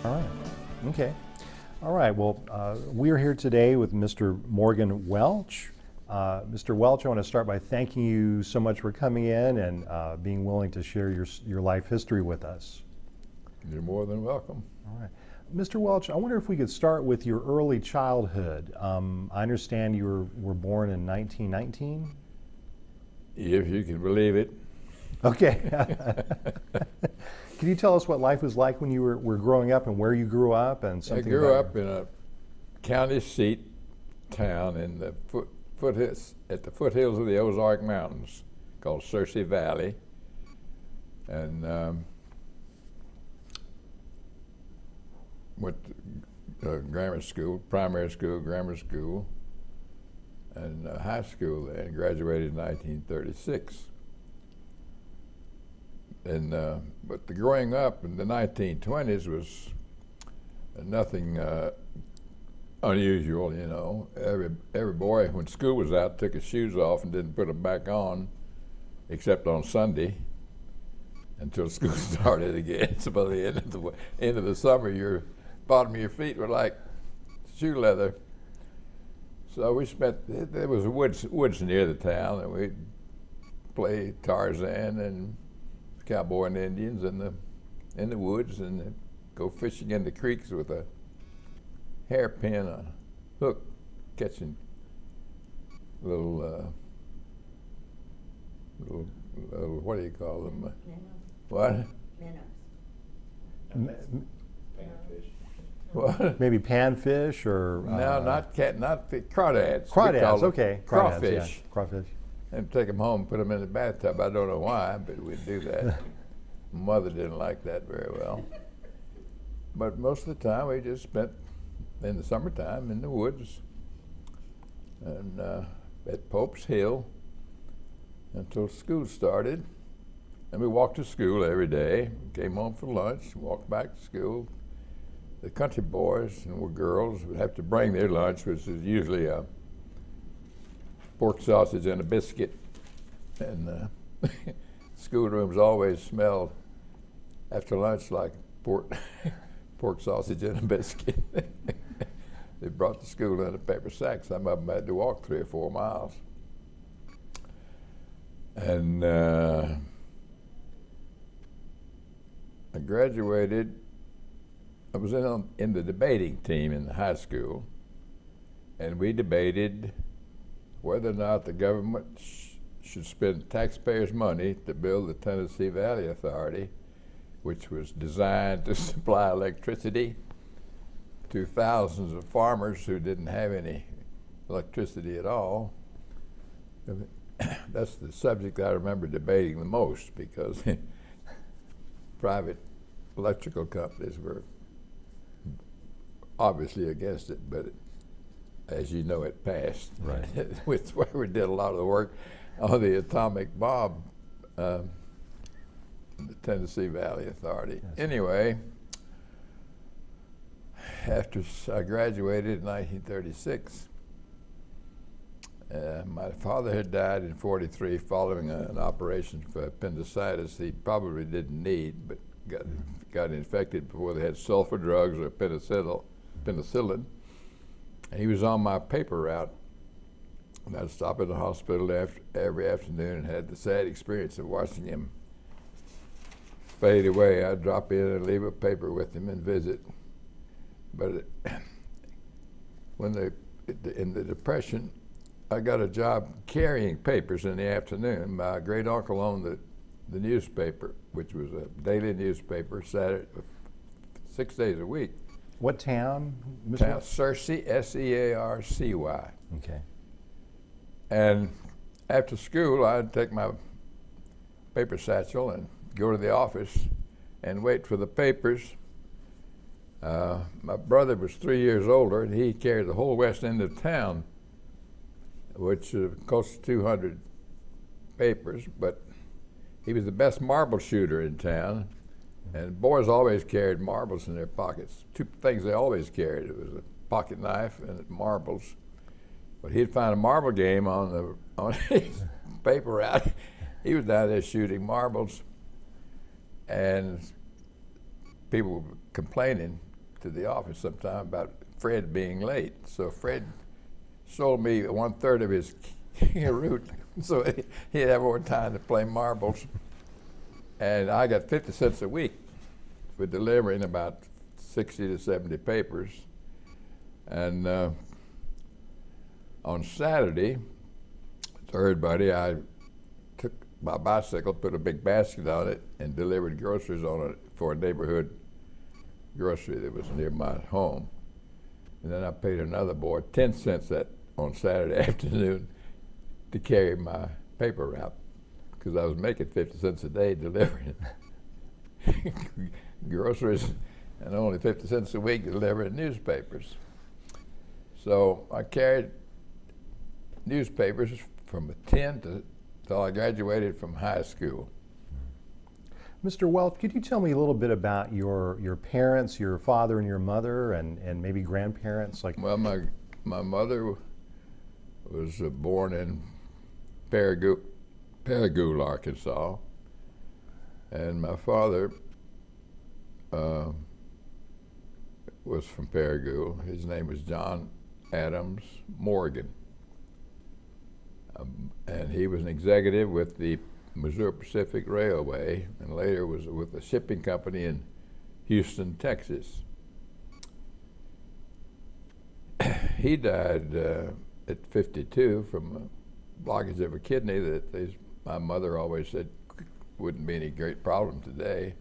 All right. Okay. All right. Well, we're here today with Mr. Morgan Welch. Mr. Welch, I want to start by thanking you so much for coming in and being willing to share your life history with us. You're more than welcome. All right. Mr. Welch, I wonder if we could start with your early childhood. I understand you were born in 1919? If you can believe it. Okay. Can you tell us what life was like when you were growing up and where you grew up and something? I grew up in a county seat town in the at the foothills of the Ozark Mountains called Searcy Valley. And went to grammar school, primary school, grammar school, and high school there, and graduated in 1936. And but the growing up in the 1920s was nothing unusual, you know. Every boy, when school was out, took his shoes off and didn't put them back on, except on Sunday, until school started again. So by the end of the summer, your bottom of your feet were like shoe leather. So we there was woods near the town, and we'd play Tarzan and cowboy and Indians in the woods, and go fishing in the creeks with a hairpin, a hook, catching little what do you call them? Minnows. What? Minnows. Panfish. What? Maybe panfish or? No, not crawdads. Crawdads, okay. Crawfish. Yeah. Crawfish. And take them home, put them in the bathtub. I don't know why, but we'd do that. Mother didn't like that very well. But most of the time, we just spent in the summertime in the woods and at Pope's Hill until school started. And we walked to school every day, came home for lunch, walked back to school. The country boys and girls would have to bring their lunch, which is usually a pork sausage and a biscuit. And schoolrooms always smelled after lunch like pork sausage and a biscuit. They brought to school in a paper sack. Some of them had to walk 3 or 4 miles. And I graduated. I was in the debating team in the high school, and we debated whether or not the government should spend taxpayers' money to build the Tennessee Valley Authority, which was designed to supply electricity to thousands of farmers who didn't have any electricity at all. That's the subject I remember debating the most, because private electrical companies were obviously against it, but as you know, it passed. Right. It's where we did a lot of the work on the atomic bomb, the Tennessee Valley Authority. Yes. Anyway, after I graduated in 1936, my father had died in '43 following an operation for appendicitis he probably didn't need, but got infected before they had sulfur drugs or penicillin. And he was on my paper route, and I'd stop at the hospital every afternoon and had the sad experience of watching him fade away. I'd drop in and leave a paper with him and visit. But in the Depression, I got a job carrying papers in the afternoon. My great uncle owned the newspaper, which was a daily newspaper, Saturday, 6 days a week. What town? Town, Searcy, S-E-A-R-C-Y. Okay. And after school, I'd take my paper satchel and go to the office and wait for the papers. My brother was 3 years older, and he carried the whole west end of town, which cost 200 papers, but he was the best marble shooter in town. And boys always carried marbles in their pockets. 2 things they always carried. It was a pocket knife and marbles. But he'd find a marble game on his paper route. He was down there shooting marbles, and people were complaining to the office sometime about Fred being late. So Fred sold me 1/3 of his route, so he'd have more time to play marbles. And I got 50 cents a week for delivering about 60 to 70 papers. And on Saturday, to everybody, I took my bicycle, put a big basket on it, and delivered groceries on it for a neighborhood grocery that was near my home. And then I paid another boy 10 cents on Saturday afternoon to carry my paper route, because I was making 50 cents a day delivering groceries and only 50 cents a week delivering newspapers. So I carried newspapers from 10 till I graduated from high school. Mr. Welch, could you tell me a little bit about your parents, your father and your mother, and maybe grandparents? Well, my mother was born in Paragould, Arkansas, and my father was from Paragould. His name was John Adams Morgan, and he was an executive with the Missouri Pacific Railway, and later was with a shipping company in Houston, Texas. He died at 52 from a blockage of a kidney that my mother always said wouldn't be any great problem today.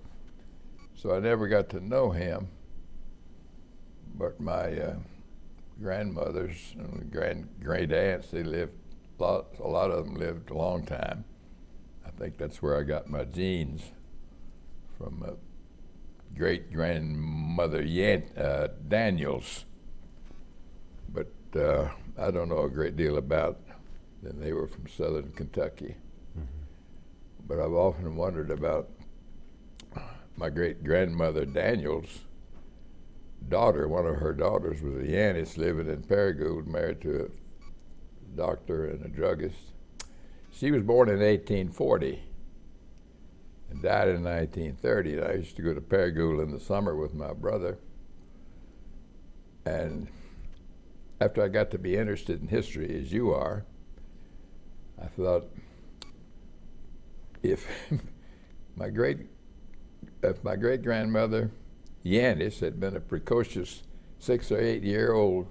So I never got to know him, but my grandmothers and great aunts, they lived, a lot of them lived a long time. I think that's where I got my genes from great grandmother Daniels. But I don't know a great deal about them. They were from southern Kentucky. Mm-hmm. But I've often wondered about my great grandmother Daniels' daughter. One of her daughters was a Yanis living in Paragould, married to a doctor and a druggist. She was born in 1840 and died in 1930. And I used to go to Paragould in the summer with my brother. And after I got to be interested in history, as you are, I thought, if my great grandmother Yanis had been a precocious 6 or 8 year old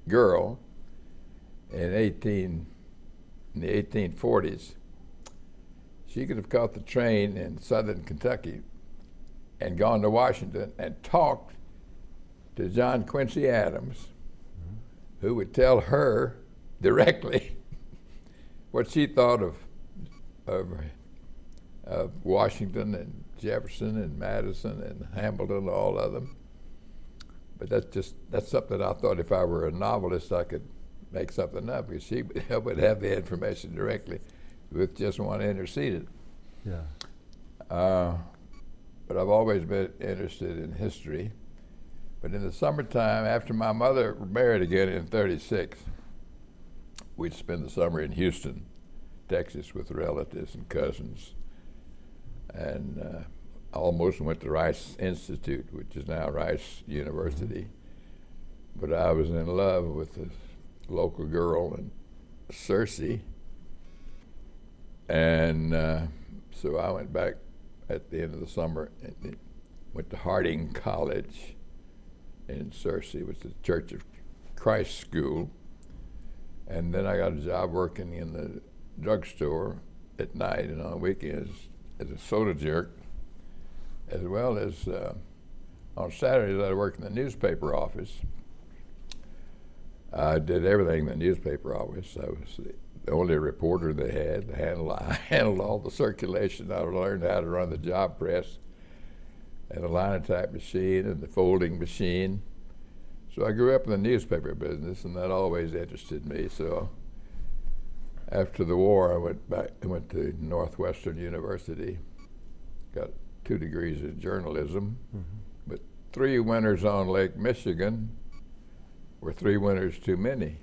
girl in the 1840s, she could have caught the train in southern Kentucky and gone to Washington and talked to John Quincy Adams, who would tell her directly what she thought of Washington and Jefferson and Madison and Hamilton, all of them. But that's something I thought if I were a novelist I could make something up, because she would have the information directly with just one intercedent. Yeah. But I've always been interested in history. But in the summertime, after my mother married again in 36, we'd spend the summer in Houston, Texas, with relatives and cousins. And I almost went to Rice Institute, which is now Rice University. But I was in love with this local girl in Searcy. And so I went back at the end of the summer and went to Harding College in Searcy. It was the Church of Christ School. And then I got a job working in the drugstore at night and on weekends as a soda jerk, as well as on Saturdays I worked in the newspaper office. I did everything in the newspaper office. I was the only reporter they had. I handled all the circulation. I learned how to run the job press and the linotype machine and the folding machine. So I grew up in the newspaper business, and that always interested me. So after the war, I went to Northwestern University, got 2 degrees in journalism, but 3 winters on Lake Michigan were 3 winters too many.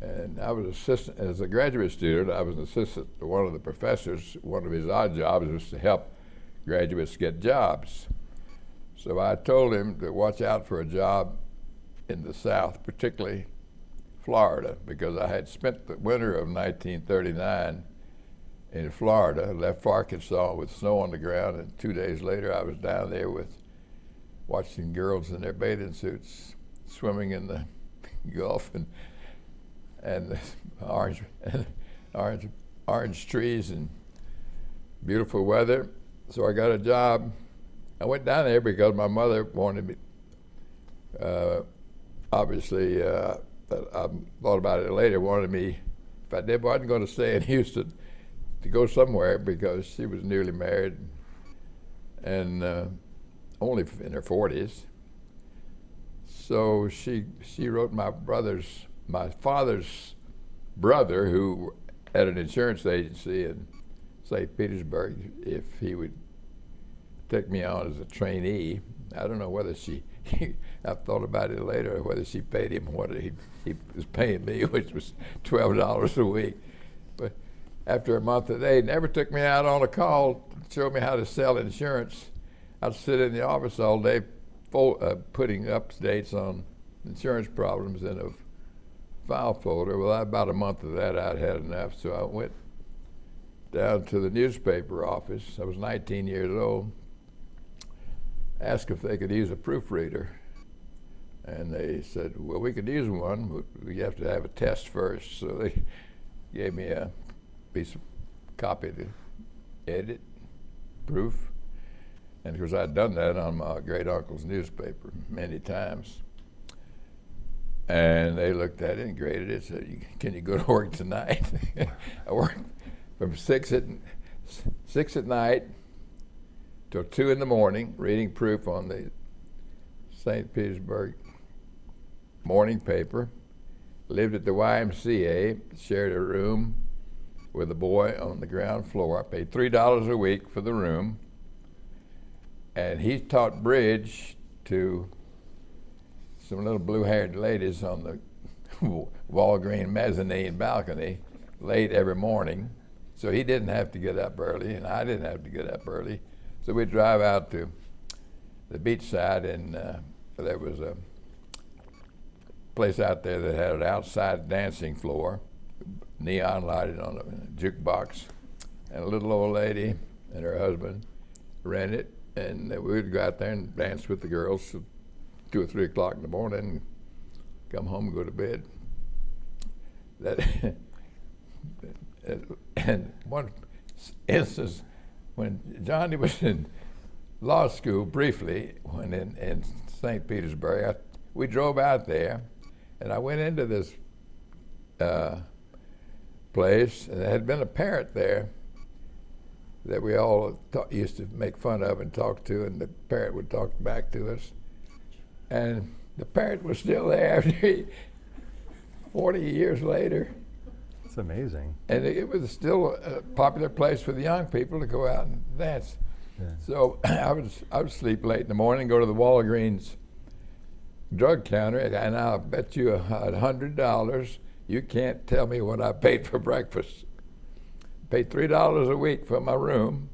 And I was assistant, as a graduate student, I was an assistant to one of the professors. One of his odd jobs was to help graduates get jobs. So I told him to watch out for a job in the South, particularly Florida, because I had spent the winter of 1939 in Florida, left for Arkansas with snow on the ground, and 2 days later I was down there watching girls in their bathing suits swimming in the Gulf and the orange trees and beautiful weather. So I got a job. I went down there because my mother wanted me, obviously, I thought about it later, wanted me, if I wasn't going to stay in Houston, to go somewhere because she was newly married and only in her 40s. So she wrote my father's brother, who had an insurance agency in St. Petersburg, if he would take me on as a trainee. I don't know whether I've thought about it later, whether she paid him what he was paying me, which was $12 a week. But after a month of they never took me out on a call to show me how to sell insurance. I'd sit in the office all day putting updates on insurance problems in a file folder. Well, about a month of that I'd had enough, so I went down to the newspaper office. I was 19 years old. Asked if they could use a proofreader. And they said, well, we could use one, but we have to have a test first. So they gave me a piece of copy to edit, proof. And of course, I'd done that on my great uncle's newspaper many times. And they looked at it and graded it, said, can you go to work tonight? I worked from 6 at night till 2 in the morning, reading proof on the St. Petersburg morning paper. Lived at the YMCA, shared a room with a boy on the ground floor. I paid $3 a week for the room. And he taught bridge to some little blue-haired ladies on the Walgreen mezzanine balcony late every morning. So he didn't have to get up early, and I didn't have to get up early. So we'd drive out to the beach side, and there was a place out there that had an outside dancing floor, neon lighted on a jukebox, and a little old lady and her husband ran it, and we would go out there and dance with the girls till 2 or 3 o'clock in the morning, and come home and go to bed. And one instance, when Johnny was in law school briefly, when in St. Petersburg, we drove out there, and I went into this place, and there had been a parent there that we all used to make fun of and talk to, and the parent would talk back to us. And the parent was still there after 40 years later. That's amazing. And it was still a popular place for the young people to go out and dance. Yeah. So I would sleep late in the morning, go to the Walgreens drug counter, and I'll bet you $100 you can't tell me what I paid for breakfast. Paid $3 a week for my room.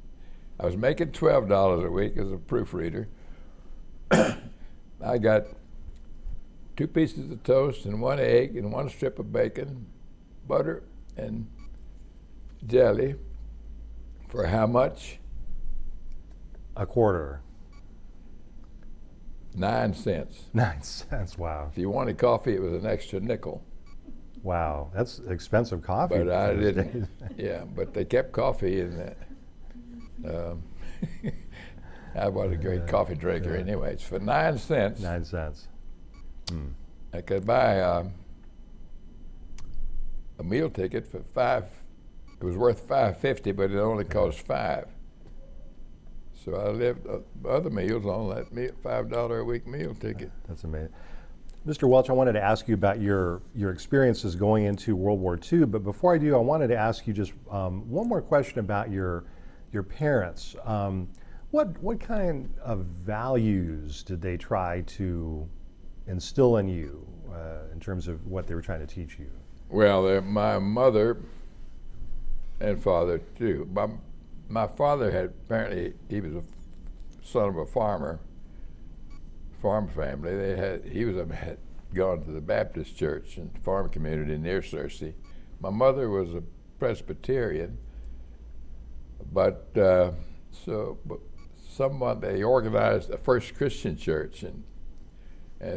I was making $12 a week as a proofreader. I got 2 pieces of toast and 1 egg and 1 strip of bacon, butter and jelly. For how much? A quarter. 9 cents. 9 cents, wow. If you wanted coffee, it was an extra nickel. Wow, that's expensive coffee. But I didn't. Yeah, but they kept coffee in that. I was a great coffee drinker anyway. It's for 9 cents. 9 cents. I could buy a meal ticket for $5. It was worth $5.50, but it only cost $5. So I lived other meals on that $5 a week meal ticket. That's amazing. Mr. Welch, I wanted to ask you about your experiences going into World War II, but before I do, I wanted to ask you just one more question about your parents. What kind of values did they try to instill in you in terms of what they were trying to teach you? Well, my mother and father too. My father had apparently, he was a son of a farmer, farm family. He had gone to the Baptist church and farm community near Searcy. My mother was a Presbyterian, but somewhat they organized a First Christian Church, and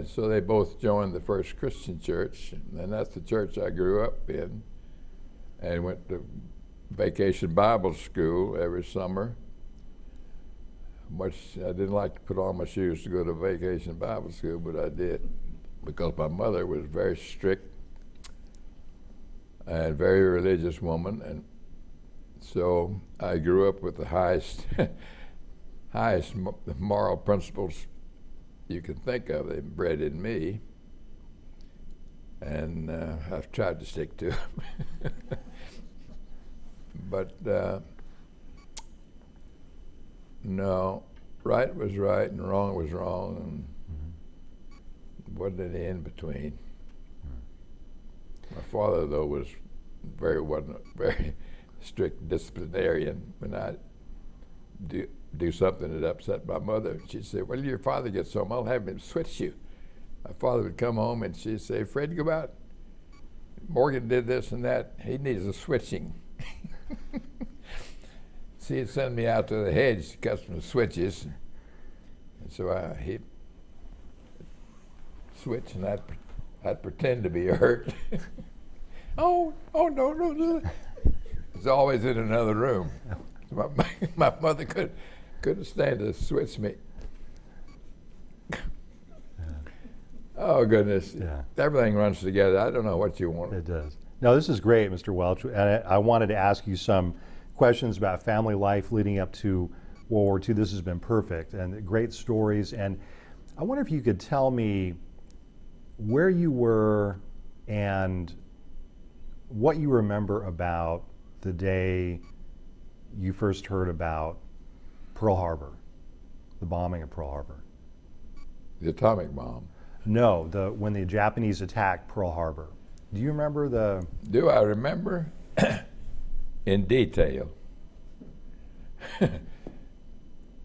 so they both joined the First Christian Church, and that's the church I grew up in, and went to vacation Bible school every summer. I didn't like to put on my shoes to go to vacation Bible school, but I did, because my mother was very strict and very religious woman, and so I grew up with the highest moral principles you can think of. They bred in me, and I've tried to stick to them. But no, right was right and wrong was wrong, and wasn't any in between. My father, though, wasn't a very strict disciplinarian. When I do something that upset my mother, she'd say, "Well, your father gets home, I'll have him switch you." My father would come home and she'd say, "Fred, go out. Morgan did this and that. He needs a switching." She'd send me out to the hedge to cut some switches, and so he'd switch, and I'd pretend to be hurt. Oh, no. It's always in another room. My mother couldn't stand to switch me. Oh, goodness. Yeah. Everything runs together. I don't know what you want. It does. No, this is great, Mr. Welch. And I wanted to ask you some questions about family life leading up to World War II. This has been perfect and great stories. And I wonder if you could tell me where you were and what you remember about the day you first heard about Pearl Harbor, the bombing of Pearl Harbor. The atomic bomb. No, when the Japanese attacked Pearl Harbor. Do you remember the? Do I remember? In detail.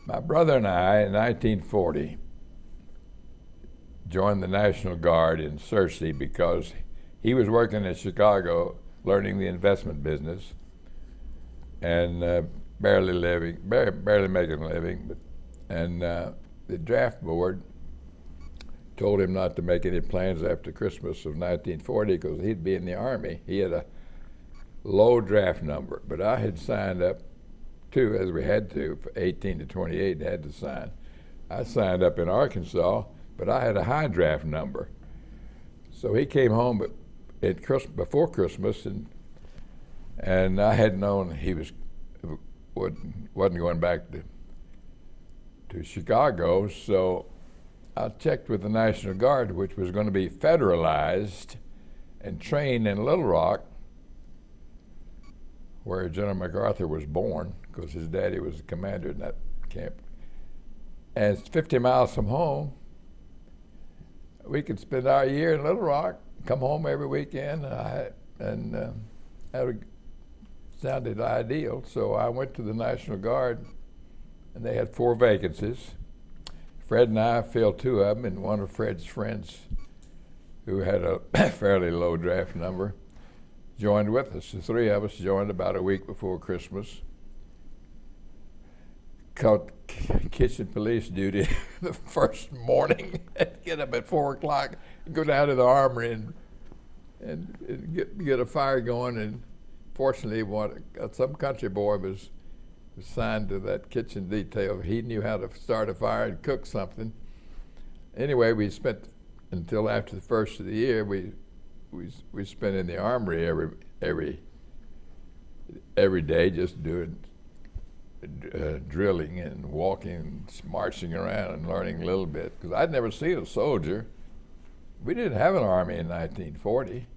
My brother and I, in 1940, joined the National Guard in Searcy because he was working in Chicago learning the investment business and barely making a living. And the draft board told him not to make any plans after Christmas of 1940 because he'd be in the Army. He had a low draft number, but I had signed up too, as we had to, for 18 to 28 had to sign. I signed up in Arkansas, but I had a high draft number. So he came home before Christmas, and I had known he wasn't going back to Chicago, so I checked with the National Guard, which was going to be federalized and trained in Little Rock, where General MacArthur was born, because his daddy was the commander in that camp. And it's 50 miles from home. We could spend our year in Little Rock, come home every weekend, and that sounded ideal. So I went to the National Guard, and they had 4 vacancies. Fred and I filled 2 of them, and one of Fred's friends, who had a fairly low draft number, joined with us. The 3 of us joined about a week before Christmas. Caught kitchen police duty the first morning. Get up at 4 o'clock, go down to the armory and get a fire going. And fortunately, some country boy was assigned to that kitchen detail. He knew how to start a fire and cook something. Anyway, we spent until after the first of the year. We spent in the armory every day, just doing drilling and walking, and marching around and learning a little bit. Because I'd never seen a soldier. We didn't have an army in 1940.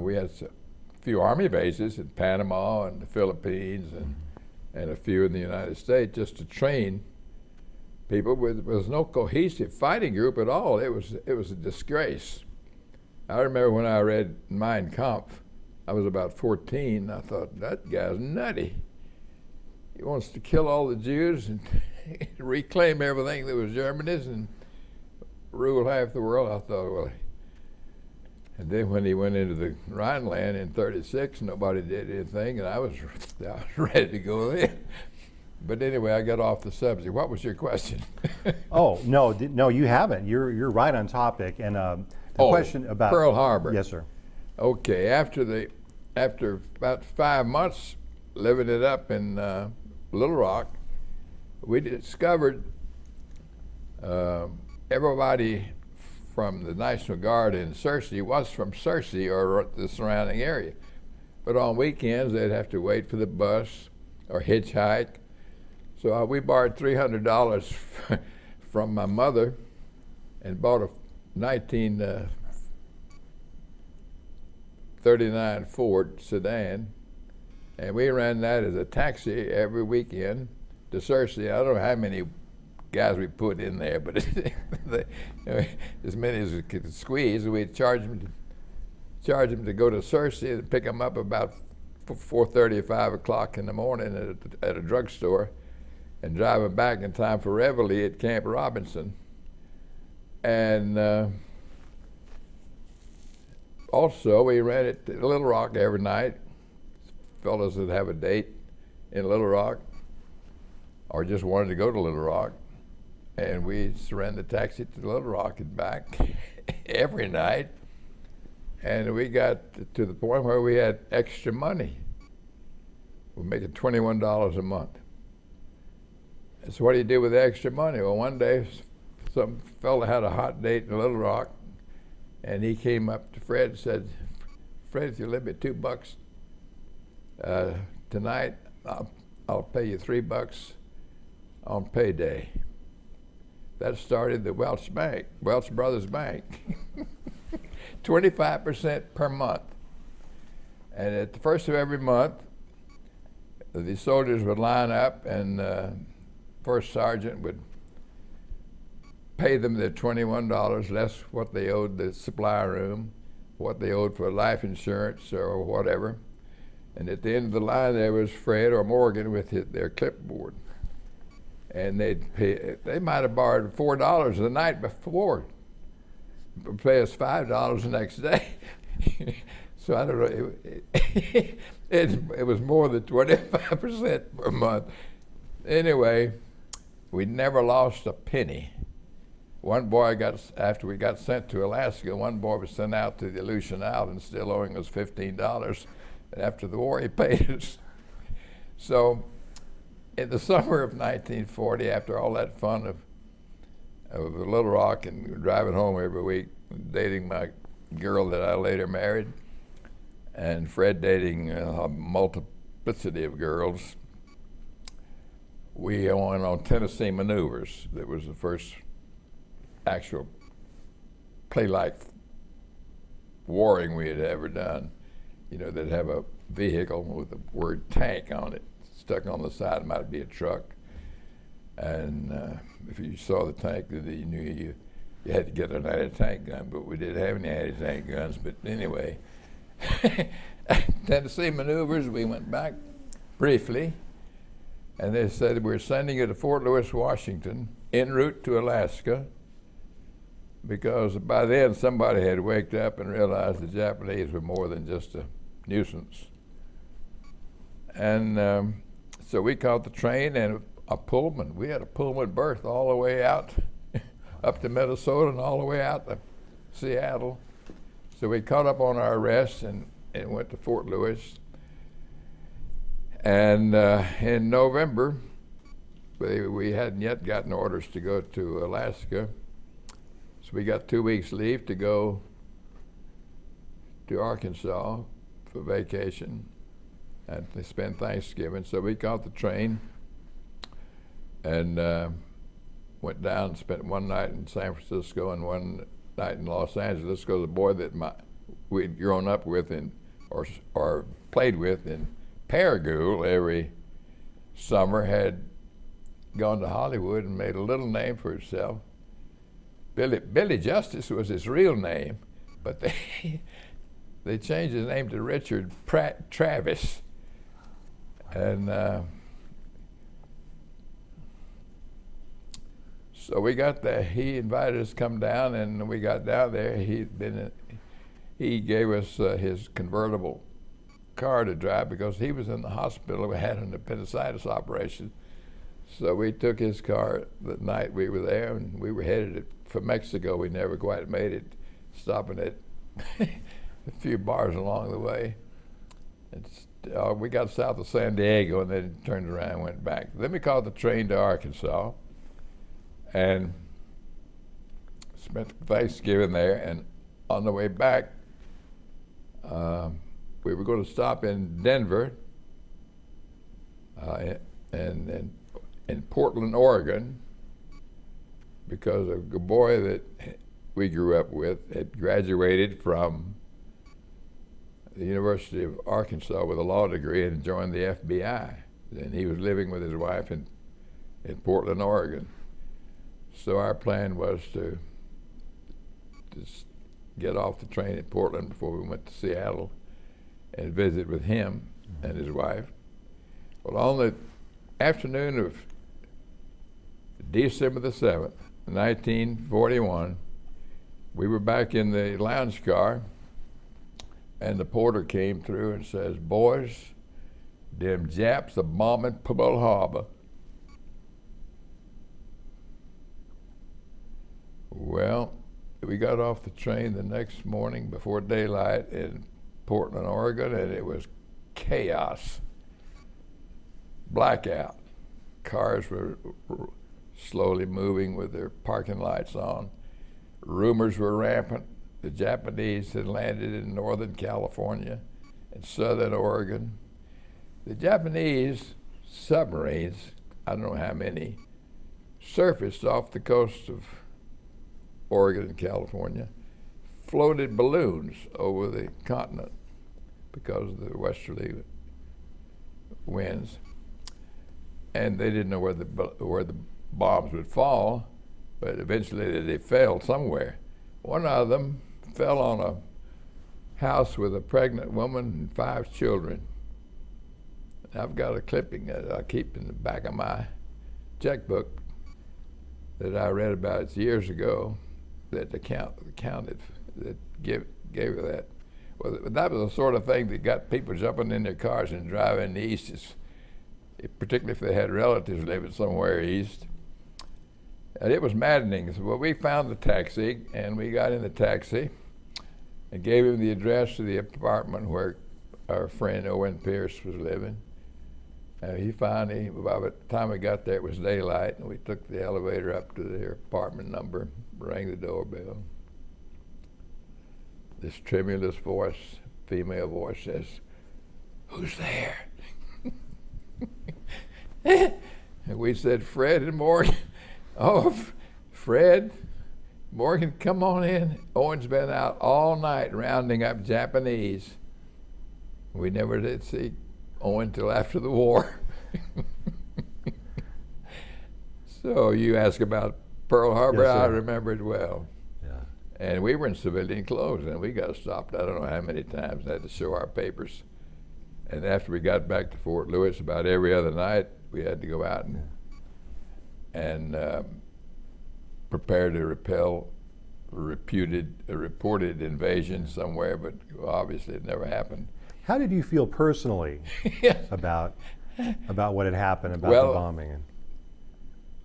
We had a few army bases in Panama and the Philippines and a few in the United States, just to train people. There was no cohesive fighting group at all. It was a disgrace. I remember when I read Mein Kampf, I was about 14. I thought, that guy's nutty. He wants to kill all the Jews reclaim everything that was Germany's and rule half the world. I thought, well, and then when he went into the Rhineland in '36, nobody did anything, and I was ready to go then. But anyway, I got off the subject. What was your question? Oh, no, you haven't. You're right on topic. And the question about Pearl Harbor. Yes, sir. Okay, after about 5 months living it up in Little Rock, we discovered everybody from the National Guard in Searcy was from Searcy or the surrounding area. But on weekends, they'd have to wait for the bus or hitchhike. So we borrowed $300 from my mother and bought a 1939 Ford sedan, and we ran that as a taxi every weekend to Searcy. I don't know how many guys we put in there, but as many as we could squeeze. We'd charge them to go to Searcy and pick them up about 4:30 or 5 o'clock in the morning at a drugstore, and drive them back in time for Reveille at Camp Robinson. And also, we ran it to Little Rock every night. Fellows would have a date in Little Rock or just wanted to go to Little Rock. And we ran the taxi to Little Rock and back every night. And we got to the point where we had extra money. We're making $21 a month. And so what do you do with the extra money? Well, one day, some fella had a hot date in Little Rock, and he came up to Fred and said, "Fred, if you lend me $2 tonight, I'll pay you $3 on payday." That started the Welch Bank, Welch Brothers Bank. 25% per month. And at the first of every month, the soldiers would line up, and first sergeant would pay them their $21 less what they owed the supply room, what they owed for life insurance or whatever. And at the end of the line there was Fred or Morgan with their clipboard. And they might have borrowed $4 the night before, but pay us $5 the next day. So I don't know, it was more than 25% per month. Anyway, we never lost a penny. One boy after we got sent to Alaska, one boy was sent out to the Aleutian Islands still owing us $15. And after the war, he paid us. So in the summer of 1940, after all that fun of Little Rock and driving home every week, dating my girl that I later married, and Fred dating a multiplicity of girls, we went on Tennessee maneuvers. That was the first actual play-like warring we had ever done. You know, they'd have a vehicle with the word tank on it. Stuck on the side, it might be a truck. And if you saw the tank, then you knew you had to get an anti-tank gun, but we didn't have any anti-tank guns. But anyway, Tennessee maneuvers, we went back briefly, and they said, "We're sending you to Fort Lewis, Washington, en route to Alaska," because by then somebody had waked up and realized the Japanese were more than just a nuisance. And so we caught the train and a Pullman. We had a Pullman berth all the way out up to Minnesota and all the way out to Seattle. So we caught up on our rest and went to Fort Lewis. And in November, we hadn't yet gotten orders to go to Alaska. So we got 2 weeks leave to go to Arkansas for vacation and to spend Thanksgiving. So we caught the train and went down and spent one night in San Francisco and one night in Los Angeles, because the boy that we'd grown up with or played with in Paragould every summer had gone to Hollywood and made a little name for himself. Billy Justice was his real name, but they changed his name to Richard Travis. And So we got there. He invited us to come down, and we got down there. He gave us his convertible car to drive because he was in the hospital. We had an appendicitis operation. So we took his car the night we were there, and we were headed for Mexico. We never quite made it, stopping at a few bars along the way. We got south of San Diego and then turned around and went back. Then we caught the train to Arkansas and spent Thanksgiving there. And on the way back, we were going to stop in Denver and in Portland, Oregon, because a boy that we grew up with had graduated from the University of Arkansas with a law degree and joined the FBI. And he was living with his wife in Portland, Oregon. So our plan was to just get off the train at Portland before we went to Seattle and visit with him and his wife. Well, on the afternoon of December the 7th, 1941, we were back in the lounge car, and the porter came through and says, "Boys, them Japs are bombing Pearl Harbor." Well, we got off the train the next morning before daylight in Portland, Oregon, and it was chaos, blackout. Cars were slowly moving with their parking lights on. Rumors were rampant. The Japanese had landed in Northern California and Southern Oregon. The Japanese submarines, I don't know how many, surfaced off the coast of Oregon and California, floated balloons over the continent because of the westerly winds. And they didn't know where the bombs would fall, but eventually they fell somewhere. One of them fell on a house with a pregnant woman and 5 children. I've got a clipping that I keep in the back of my checkbook that I read about years ago that counted that gave her that. Well, that was the sort of thing that got people jumping in their cars and driving east, particularly if they had relatives living somewhere east. And it was maddening. So, well, we found the taxi, and we got in the taxi and gave him the address to the apartment where our friend Owen Pierce was living. He finally, by the time we got there, it was daylight, and we took the elevator up to their apartment number, rang the doorbell. This tremulous voice, female voice, says, "Who's there?" And we said, "Fred and Morgan." "Oh, Fred, Morgan, come on in. Owen's been out all night rounding up Japanese." We never did see Owen till after the war. So you ask about Pearl Harbor, Yes, I sir. remember it well. Yeah. And we were in civilian clothes, and we got stopped I don't know how many times, had to show our papers. And after we got back to Fort Lewis, about every other night, we had to go out and prepare to repel a reported invasion somewhere, but obviously it never happened. How did you feel personally about what had happened, about Well, the bombing?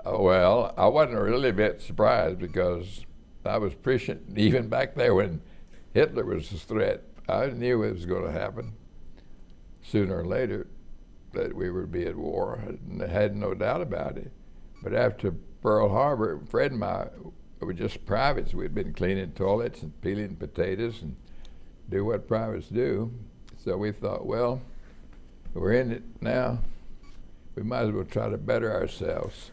Well, I wasn't really a bit surprised because I was prescient even back there when Hitler was a threat. I knew it was going to happen sooner or later, that we would be at war. I had no doubt about it. But after Pearl Harbor, Fred and I were just privates. We'd been cleaning toilets and peeling potatoes and do what privates do. So we thought, well, we're in it now. We might as well try to better ourselves.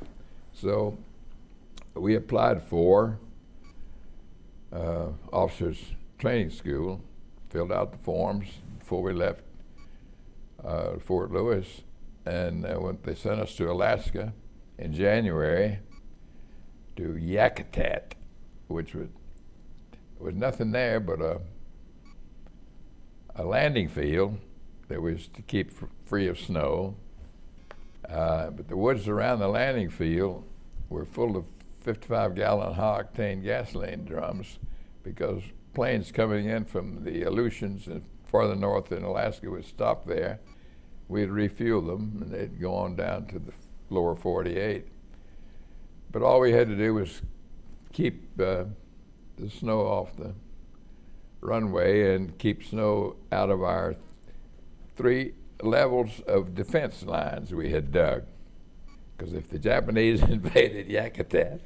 So we applied for officers training school, filled out the forms before we left Fort Lewis, and they sent us to Alaska in January to Yakutat, which was nothing there but a landing field that was to keep free of snow. But the woods around the landing field were full of 55-gallon high-octane gasoline drums, because planes coming in from the Aleutians and farther north in Alaska would stop there. We'd refuel them, and they'd go on down to the lower 48. But all we had to do was keep the snow off the runway and keep snow out of our 3 levels of defense lines we had dug. Because if the Japanese invaded Yakutat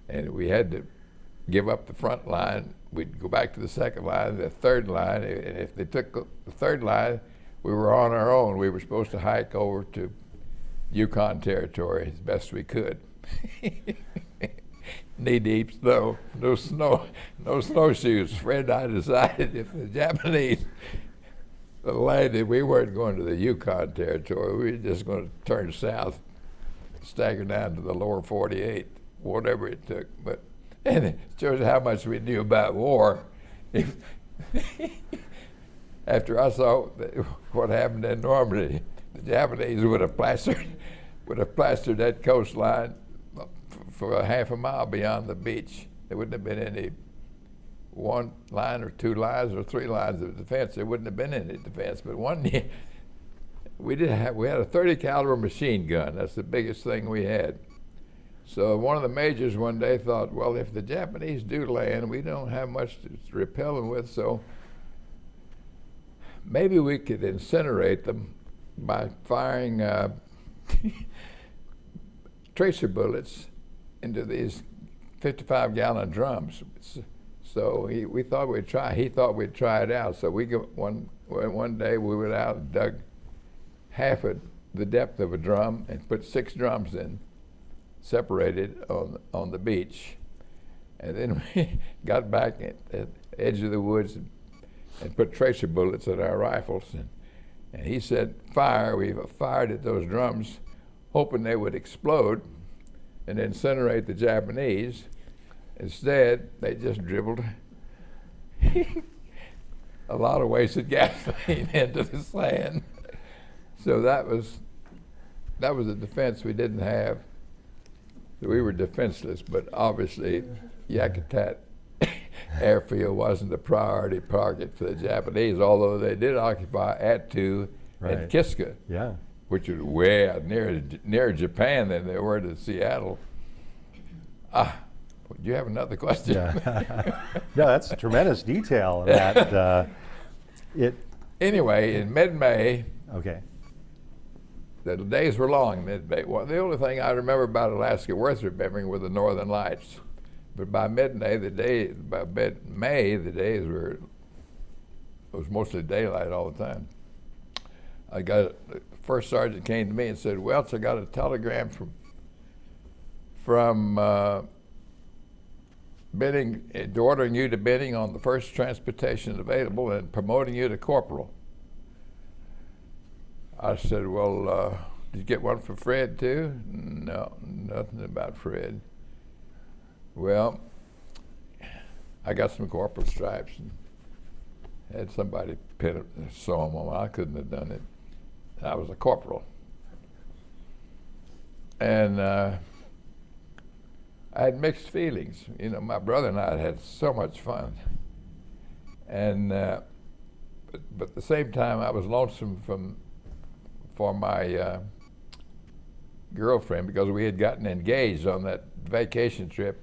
and we had to give up the front line, we'd go back to the second line, the third line, and if they took the third line, we were on our own. We were supposed to hike over to Yukon territory as best we could. Knee-deep snow, no snowshoes. Fred and I decided if the Japanese landed, we weren't going to the Yukon territory. We were just going to turn south, stagger down to the lower 48, whatever it took. But and it shows how much we knew about war. After I saw what happened in Normandy, the Japanese would have plastered that coastline for a half a mile beyond the beach. There wouldn't have been any 1 line or 2 lines or 3 lines of defense. There wouldn't have been any defense. But one year, we had a 30 caliber machine gun. That's the biggest thing we had. So one of the majors one day thought, well, if the Japanese do land, we don't have much to repel them with, so maybe we could incinerate them by firing tracer bullets into these 55-gallon drums. So we thought we'd try. He thought we'd try it out. So one day we went out and dug half of the depth of a drum and put 6 drums in, separated on the beach. And then we got back at the edge of the woods and put tracer bullets in our rifles. And he said, fire. We fired at those drums, hoping they would explode and incinerate the Japanese. Instead, they just dribbled a lot of wasted gasoline into the sand. So that was a defense we didn't have. We were defenseless, but obviously Yakutat airfield wasn't a priority target for the Japanese, although they did occupy Attu and Kiska, which was way out nearer Japan than they were to Seattle. Do you have another question? Yeah. No, that's tremendous detail in that. Anyway, in mid-May, okay. the days were long in mid-May. Well, the only thing I remember about Alaska worth remembering were the northern lights. But by mid-May, the days it was mostly daylight all the time. The first sergeant came to me and said, Welch, I got a telegram from ordering you to bidding on the first transportation available and promoting you to corporal. I said, well, did you get one for Fred too? No, nothing about Fred. Well, I got some corporal stripes and had somebody sew them on. I couldn't have done it. I was a corporal. And I had mixed feelings. You know, my brother and I had so much fun. And but at the same time, I was lonesome for my girlfriend, because we had gotten engaged on that vacation trip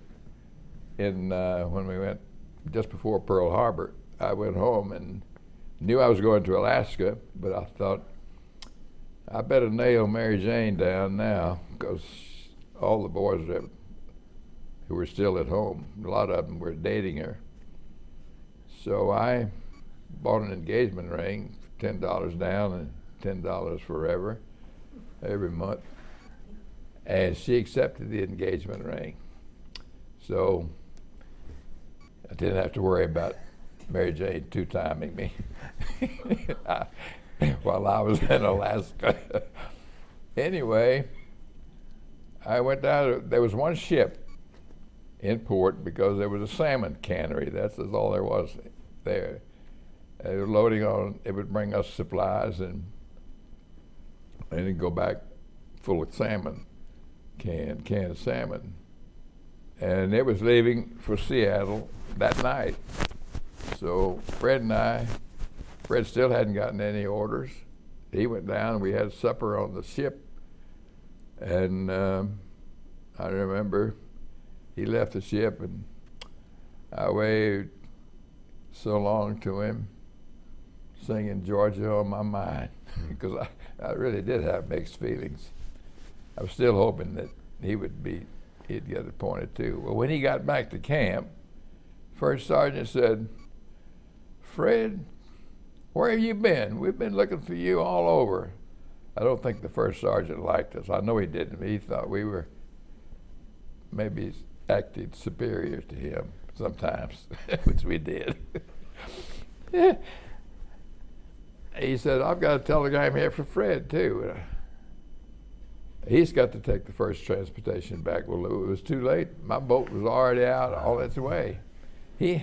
when we went just before Pearl Harbor. I went home and knew I was going to Alaska, but I thought, I better nail Mary Jane down now, because all the boys who were still at home, a lot of them were dating her. So I bought an engagement ring for $10 down and $10 forever, every month. And she accepted the engagement ring. So I didn't have to worry about Mary Jane two-timing me while I was in Alaska. Anyway, I went down. There was one ship in port because there was a salmon cannery. That's all there was there. They were loading on. It would bring us supplies and then go back full of salmon, canned salmon. and it was leaving for Seattle that night. So Fred still hadn't gotten any orders. He went down and we had supper on the ship. And I remember he left the ship and I waved so long to him, singing Georgia on my mind, because I really did have mixed feelings. I was still hoping that he'd get appointed too. Well, when he got back to camp, First Sergeant said, "Fred, where have you been? We've been looking for you all over." I don't think the First Sergeant liked us. I know he didn't. He thought we were maybe acted superior to him sometimes, which we did. He said, "I've got a telegram here for Fred too. He's got to take the first transportation back." Well, it was too late. My boat was already out all its way. He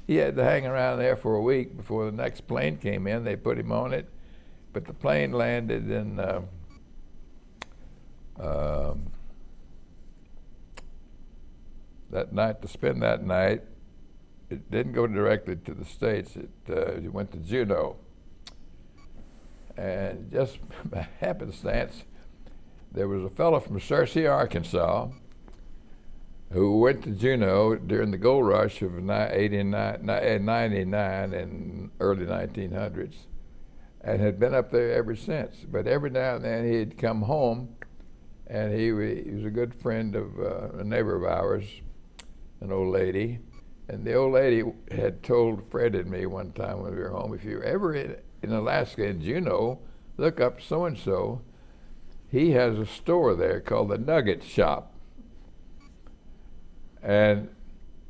had to hang around there for a week before the next plane came in. They put him on it, but the plane landed in that night. To spend that night, it didn't go directly to the States. It went to Juneau, and just by happenstance, there was a fellow from Searcy, Arkansas, who went to Juneau during the gold rush of 99 and early 1900s, and had been up there ever since. But every now and then he'd come home, and he was a good friend of a neighbor of ours, an old lady, and the old lady had told Fred and me one time when we were home, "If you're ever in Alaska, in Juneau, look up so-and-so. He has a store there called the Nugget Shop." And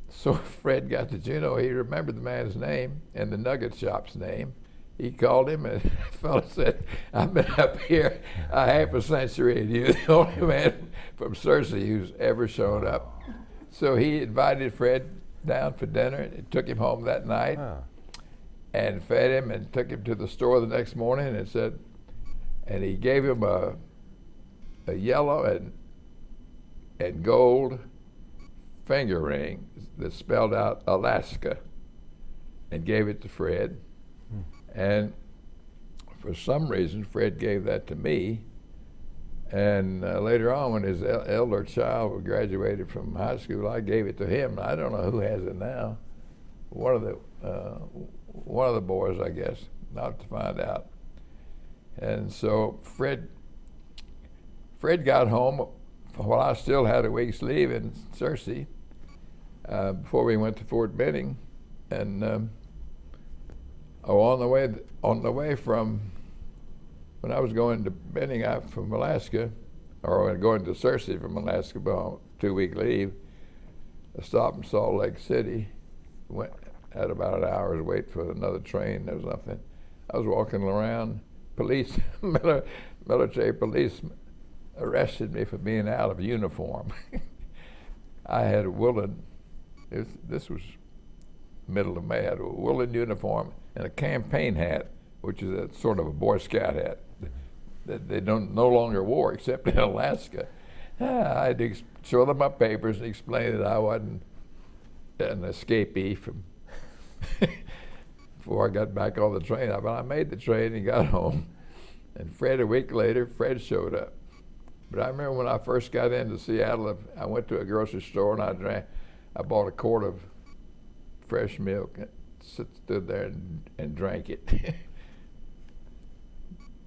so Fred got to Juneau. He remembered the man's name and the Nugget Shop's name. He called him, and the fellow said, "I've been up here a half a century, and you're the only man from Searcy who's ever shown up." So he invited Fred down for dinner and took him home that night and fed him and took him to the store the next morning and he gave him a yellow and gold finger ring that spelled out Alaska, and gave it to Fred. And for some reason, Fred gave that to me. And later on, when his elder child graduated from high school, I gave it to him. I don't know who has it now. One of the boys, I guess. Not to find out. And so Fred got home while I still had a week's leave in Searcy, before we went to Fort Benning, and on the way from when I was going to Benning out from Alaska, or going to Searcy from Alaska, about 2-week leave, I stopped in Salt Lake City, had about an hour's wait for another train or something. I was walking around, military police arrested me for being out of uniform. I had a woolen, this was middle of May, I had a woolen uniform and a campaign hat, which is a sort of a Boy Scout hat that they no longer wore except in Alaska. I had to show them my papers and explain that I wasn't an escapee from before I got back on the train. But I made the train and got home, and a week later, Fred showed up. But I remember when I first got into Seattle, I went to a grocery store and I bought a quart of fresh milk and stood there and drank it.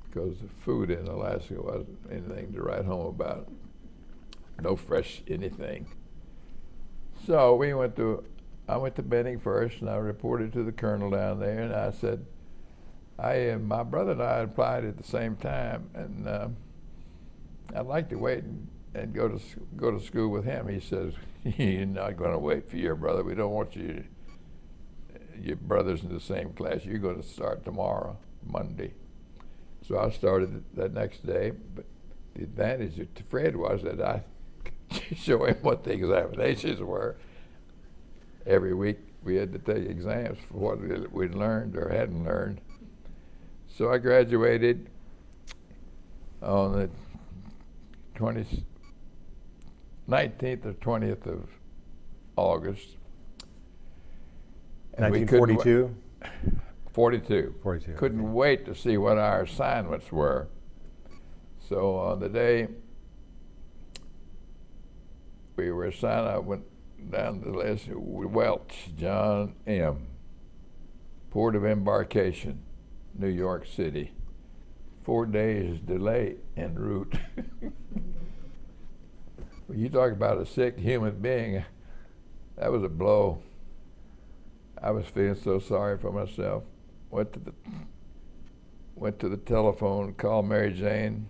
Because the food in Alaska wasn't anything to write home about. No fresh anything. So I went to Benning first, and I reported to the colonel down there, and I said, my brother and I applied at the same time, and I'd like to wait and go to school with him. He says, "You're not going to wait for your brother. We don't want your brothers in the same class. You're going to start tomorrow, Monday." So I started that next day, but the advantage to Fred was that I could show him what the examinations were. Every week we had to take exams for what we'd learned or hadn't learned. So I graduated on the 19th or 20th of August. And we couldn't 1942? 42. 42. Couldn't wait to see what our assignments were. So on the day we were assigned, I went down the list. Welch, John M., Port of Embarkation, New York City. 4 days delay en route. When you talk about a sick human being, that was a blow. I was feeling so sorry for myself. Went to the telephone, called Mary Jane,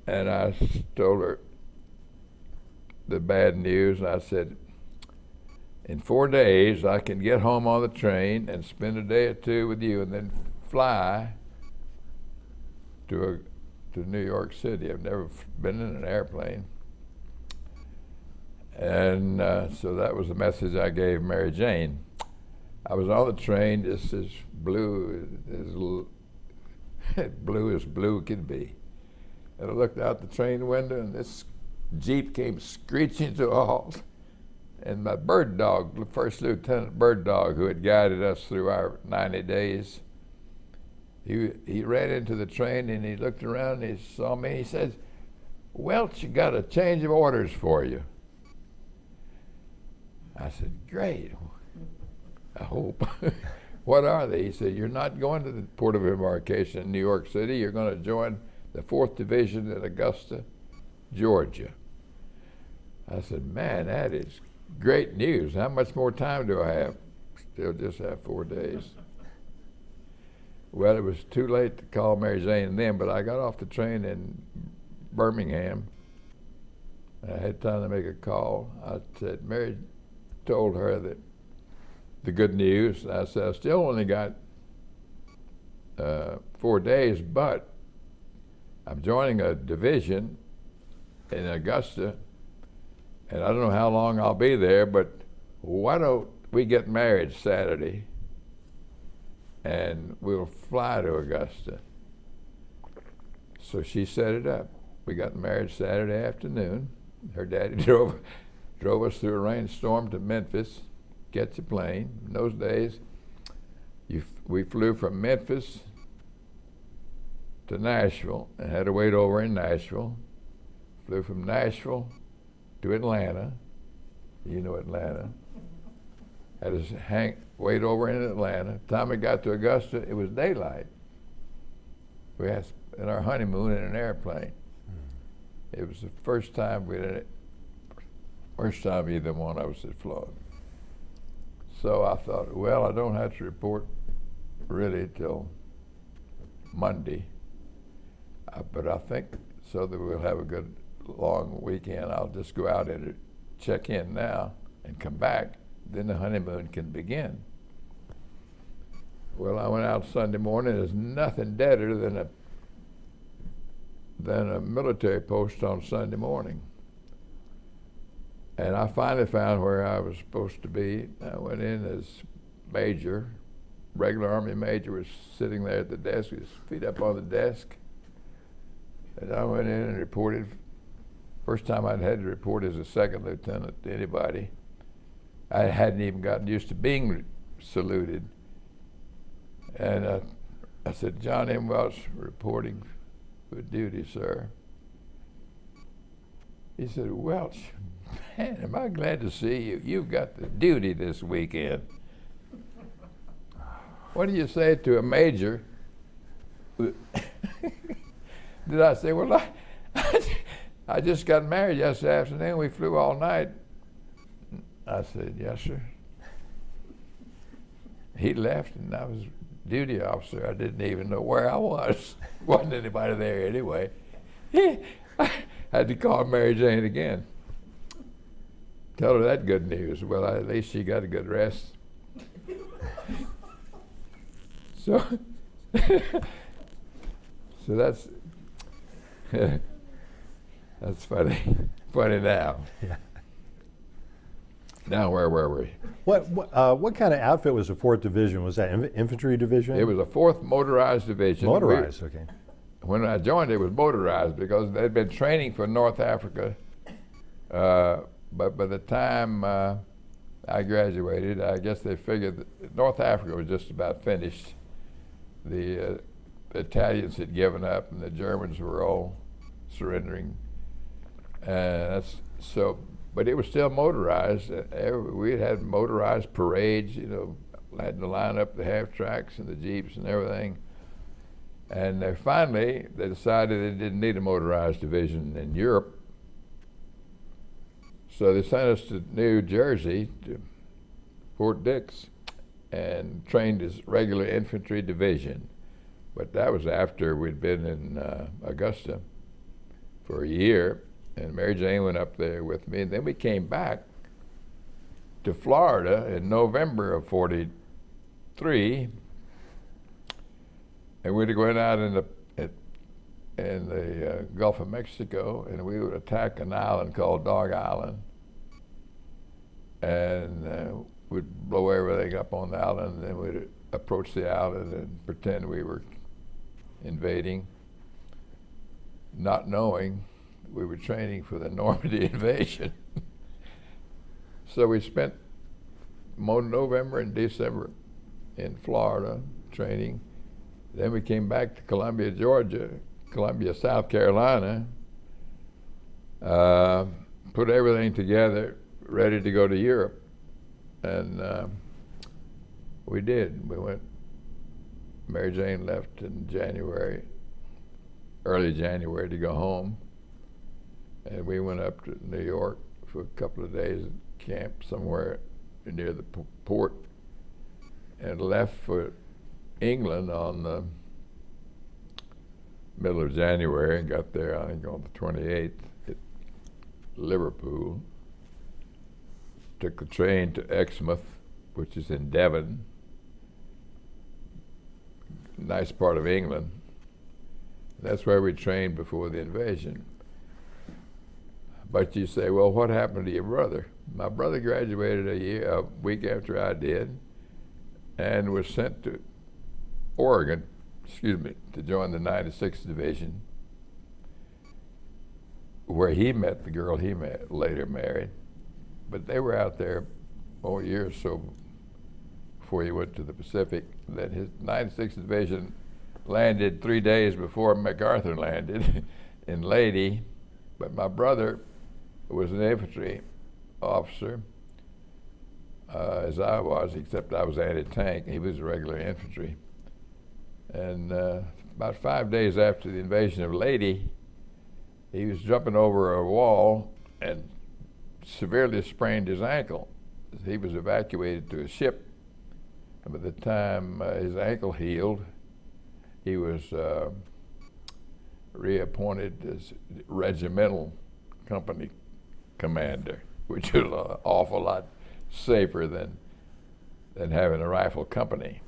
and I told her the bad news. I said, in 4 days I can get home on the train and spend a day or two with you and then fly to New York City. I've never been in an airplane. And so that was the message I gave Mary Jane. I was on the train, just as blue as blue could be. And I looked out the train window, and this Jeep came screeching to a halt. And my bird dog, First Lieutenant Bird Dog, who had guided us through our 90 days, he ran into the train, and he looked around, and he saw me. He said, "Welch, you got a change of orders for you." I said, "Great. I hope." "What are they?" He said, "You're not going to the Port of Embarkation in New York City. You're going to join the 4th Division in Augusta, Georgia." I said, "Man, that is great news. How much more time do I have?" "Still just have 4 days." Well, it was too late to call Mary Jane then, but I got off the train in Birmingham. I had time to make a call. I said, Mary told her that the good news. I said, "I still only got 4 days, but I'm joining a division in Augusta, and I don't know how long I'll be there, but why don't we get married Saturday, and we'll fly to Augusta." So she set it up. We got married Saturday afternoon. Her daddy drove us through a rainstorm to Memphis, catch a plane. In those days, we flew from Memphis to Nashville and had to wait over in Nashville. Flew from Nashville to Atlanta. You know Atlanta. Had to wait over in Atlanta. Time we got to Augusta, it was daylight. We had spent our honeymoon in an airplane. It was the first time either one of us had flown. So I thought, well, I don't have to report really till Monday. But I think so that we'll have a good long weekend, I'll just go out and check in now and come back. Then the honeymoon can begin. Well, I went out Sunday morning. There's nothing deader than a military post on Sunday morning. And I finally found where I was supposed to be. I went in as major. Regular Army major was sitting there at the desk, with his feet up on the desk. And I went in and reported. First time I'd had to report as a second lieutenant to anybody. I hadn't even gotten used to being saluted. And I said, "John M. Welch, reporting for duty, sir." He said, "Welch, man, am I glad to see you. You've got the duty this weekend." What do you say to a major? Did I say, "Well, I just got married yesterday afternoon. We flew all night." I said, "Yes, sir." He left, and I was duty officer. I didn't even know where I was. Wasn't anybody there anyway. I had to call Mary Jane again. Tell her that good news. Well, at least she got a good rest. So that's that's funny. Funny now. Yeah. Now where were we? What kind of outfit was the 4th Division? Was that infantry division? It was a 4th Motorized Division. Motorized, okay. When I joined, it was motorized because they'd been training for North Africa But by the time I graduated, I guess they figured that North Africa was just about finished. The Italians had given up, and the Germans were all surrendering. But it was still motorized. We had motorized parades, had to line up the half tracks and the jeeps and everything. And finally, they decided they didn't need a motorized division in Europe. So they sent us to New Jersey, to Fort Dix, and trained as regular infantry division. But that was after we'd been in Augusta for a year, and Mary Jane went up there with me. And then we came back to Florida in November of '43, and we'd go out in the Gulf of Mexico, and we would attack an island called Dog Island, and we'd blow everything up on the island, and then we'd approach the island and pretend we were invading, not knowing we were training for the Normandy invasion. So we spent November and December in Florida training. Then we came back to Columbia, Georgia, Columbia, South Carolina, put everything together, ready to go to Europe. And we did. We went, Mary Jane left in January, early January, to go home. And we went up to New York for a couple of days, camped somewhere near the port, and left for England on the middle of January, and got there, I think, on the 28th at Liverpool. Took the train to Exmouth, which is in Devon, nice part of England. That's where we trained before the invasion. But you say, well, what happened to your brother? My brother graduated a week after I did, and was sent to Oregon, to join the 96th Division, where he met the girl he later married. But they were out there a year or so before he went to the Pacific. Then his 96th Division landed 3 days before MacArthur landed in Lady. But my brother was an infantry officer, as I was, except I was anti-tank. He was regular infantry. And about 5 days after the invasion of Lady, he was jumping over a wall and severely sprained his ankle. He was evacuated to a ship, and by the time his ankle healed, he was reappointed as regimental company commander, which was an awful lot safer than having a rifle company,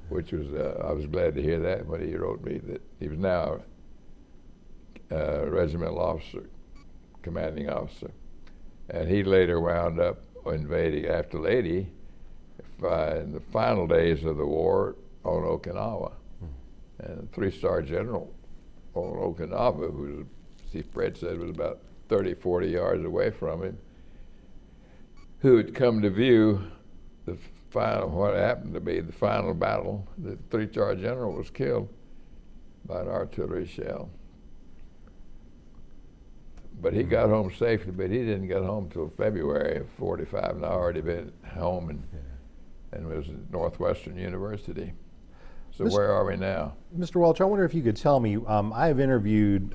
which was, I was glad to hear that when he wrote me that he was now a regimental officer, commanding officer. And he later wound up invading, after Lady, in the final days of the war on Okinawa. And a 3-star general on Okinawa, who Fred said was about 30, 40 yards away from him, who had come to view what happened to be the final battle. The 3-star general was killed by an artillery shell. But he got home safely, but he didn't get home till February of '45, and I already been home and was at Northwestern University. So where are we now? Mr. Welch, I wonder if you could tell me, I have interviewed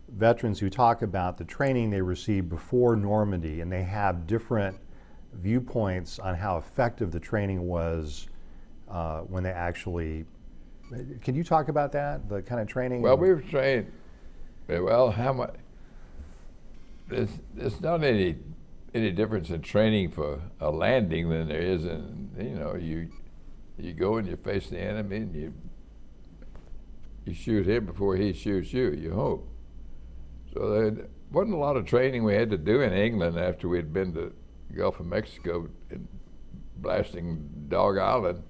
veterans who talk about the training they received before Normandy, and they have different viewpoints on how effective the training was when they actually, can you talk about that, the kind of training? Well, we were trained, well, how much, there's not any difference in training for a landing than there is in, you go and you face the enemy and you shoot him before he shoots you, you hope. So there wasn't a lot of training we had to do in England after we'd been to the Gulf of Mexico and blasting Dog Island.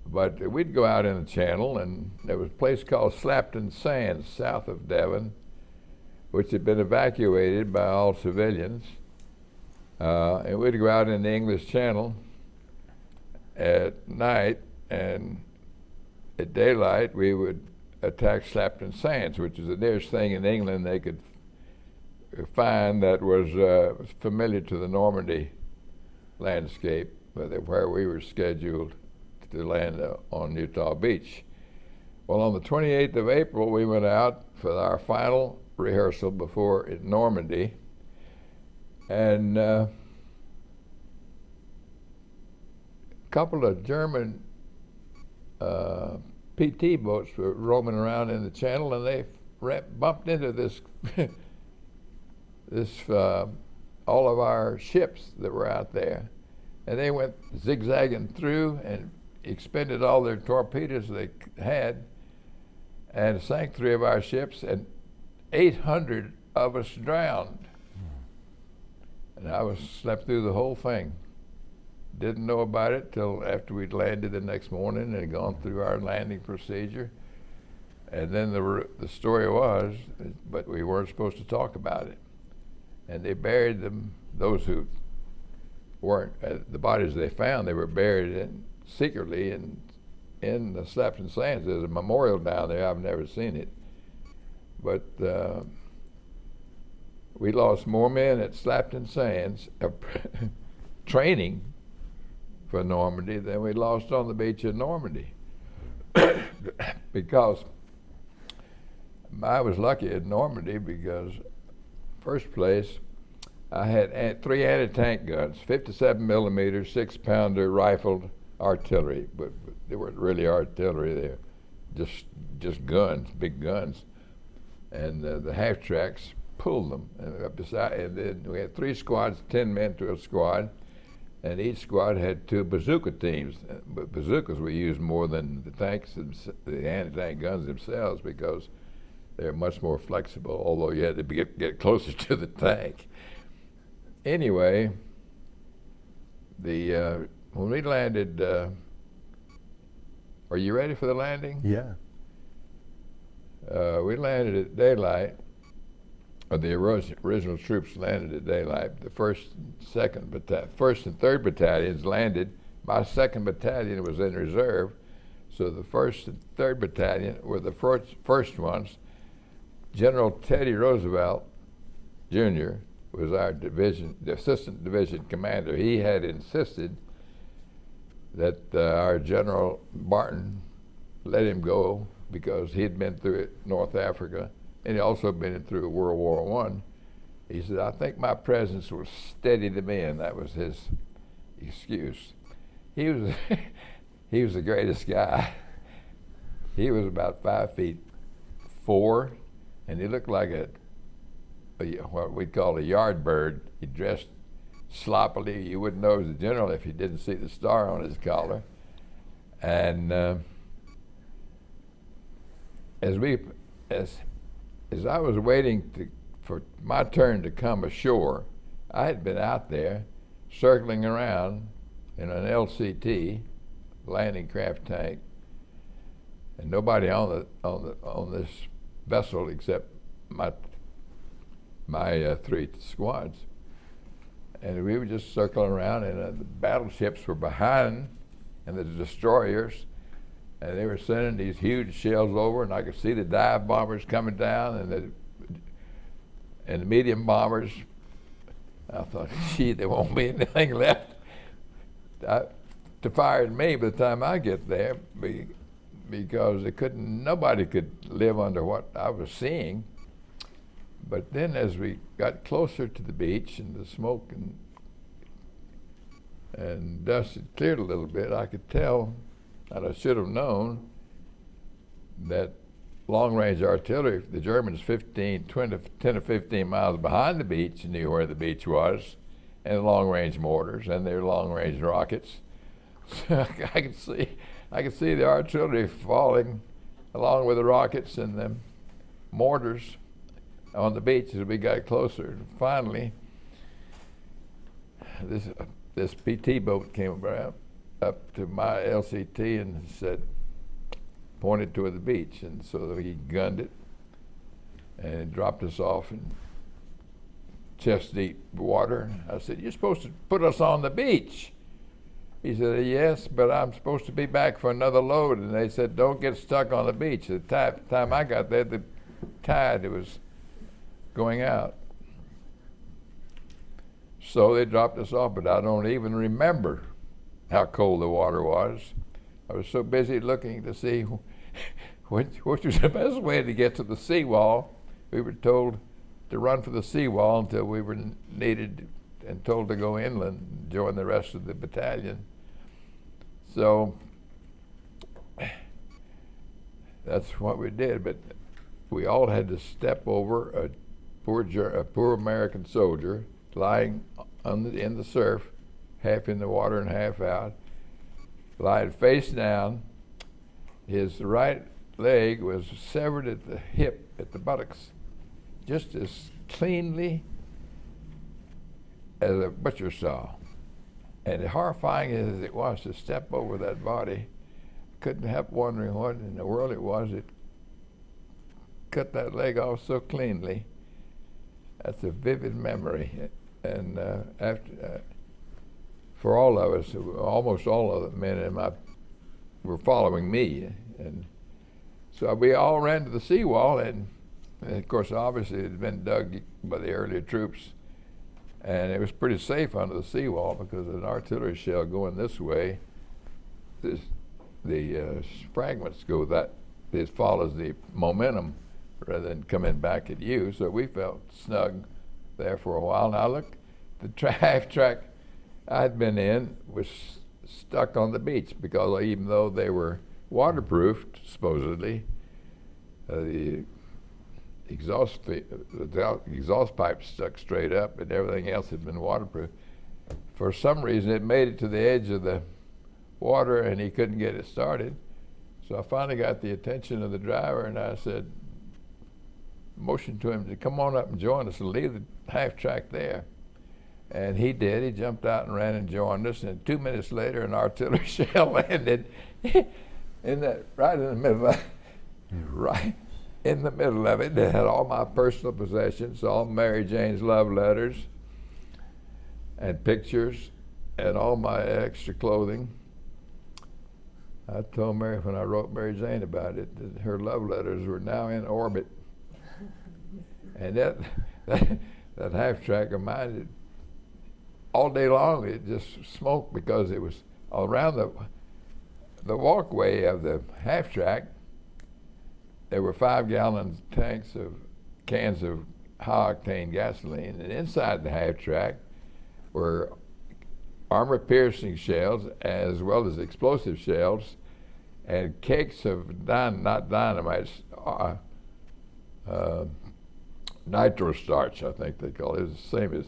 But we'd go out in the channel, and there was a place called Slapton Sands south of Devon, which had been evacuated by all civilians. And we'd go out in the English Channel at night, and at daylight we would attack Slapton Sands, which is the nearest thing in England they could find that was familiar to the Normandy landscape, where we were scheduled to land on Utah Beach. Well, on the 28th of April, we went out for our final rehearsal before Normandy, and a couple of German PT boats were roaming around in the channel, and they bumped into this all of our ships that were out there, and they went zigzagging through and expended all their torpedoes they had, and sank 3 of our ships, and 800 of us drowned. And I slept through the whole thing. Didn't know about it till after we'd landed the next morning and gone through our landing procedure. And then the story was, but we weren't supposed to talk about it. And they buried them, those who weren't, the bodies they found, they were buried secretly in the Slapton Sands. There's a memorial down there. I've never seen it. But we lost more men at Slapton Sands training for Normandy than we lost on the beach in Normandy. Because I was lucky at Normandy because, first place, I had 3 anti-tank guns, 57 millimeter, 6-pounder rifled artillery, but they weren't really artillery. They're just guns, big guns, and the half tracks pulled them. And then we had 3 squads, 10 men to a squad, and each squad had 2 bazooka teams. But bazookas were used more than the tanks, the anti-tank guns themselves, because they're much more flexible, although you had to get closer to the tank. Anyway, when we landed, are you ready for the landing? Yeah. We landed at daylight, or the original troops landed at daylight. The 1st and 3rd battalions landed. My 2nd battalion was in reserve, so the 1st and 3rd battalion were the first ones. General Teddy Roosevelt, Jr., was our division, the assistant division commander. He had insisted that our General Barton let him go because he had been through North Africa, and he also been through World War I. He said, I think my presence will steady the men. That was his excuse. He was he was the greatest guy. He was about 5'4", and he looked like what we'd call a yard bird. He dressed sloppily. You wouldn't know he was a general if you didn't see the star on his collar. And as I was waiting for my turn to come ashore, I had been out there circling around in an LCT, landing craft tank, and nobody on this vessel except my 3 squads. And we were just circling around, and the battleships were behind, and the destroyers, and they were sending these huge shells over, and I could see the dive bombers coming down, and the medium bombers. I thought, gee, there won't be anything left to fire at me by the time I get there, because nobody could live under what I was seeing. But then as we got closer to the beach and the smoke and dust had cleared a little bit, I could tell, and I should have known, that long-range artillery, the Germans 10 or 15 miles behind the beach knew where the beach was, and the long-range mortars and their long-range rockets. So I could see the artillery falling along with the rockets and the mortars on the beach as we got closer. Finally, this PT boat came around up to my LCT and said, pointed toward the beach, and so he gunned it. and it dropped us off in chest-deep water. I said, "You're supposed to put us on the beach." He said, "Yes, but I'm supposed to be back for another load." And they said, "Don't get stuck on the beach." At the time I got there, the tide was going out. So they dropped us off, but I don't even remember how cold the water was. I was so busy looking to see which was the best way to get to the seawall. We were told to run for the seawall until we were needed and told to go inland and join the rest of the battalion. So that's what we did, but we all had to step over a poor American soldier lying in the surf, half in the water and half out, lying face down. His right leg was severed at the hip, at the buttocks, just as cleanly as a butcher saw. And horrifying as it was to step over that body, couldn't help wondering what in the world it was that cut that leg off so cleanly. That's a vivid memory. And for all of us, almost all of the men in my were following me. And so we all ran to the seawall, and of course, obviously, it had been dug by the earlier troops, and it was pretty safe under the seawall because an artillery shell going this way, the fragments go that it follows the momentum rather than coming back at you. So we felt snug there for a while. Now look, the half track I'd been in was stuck on the beach because even though they were waterproofed, supposedly, the exhaust pipe stuck straight up and everything else had been waterproof. For some reason, it made it to the edge of the water and he couldn't get it started. So I finally got the attention of the driver and I said, motioned to him to come on up and join us and leave the half track there. And he did. He jumped out and ran and joined us. And 2 minutes later, an artillery shell landed right in the middle of right in the middle of it. It had all my personal possessions, all Mary Jane's love letters and pictures and all my extra clothing. I told Mary when I wrote Mary Jane about it that her love letters were now in orbit. And that half track of mine, all day long it just smoked because it was around the walkway of the half track. There were 5-gallon tanks of cans of high-octane gasoline, and inside the half track were armor-piercing shells as well as explosive shells and cakes of not dynamite, nitro starch, I think they call it. It was the same as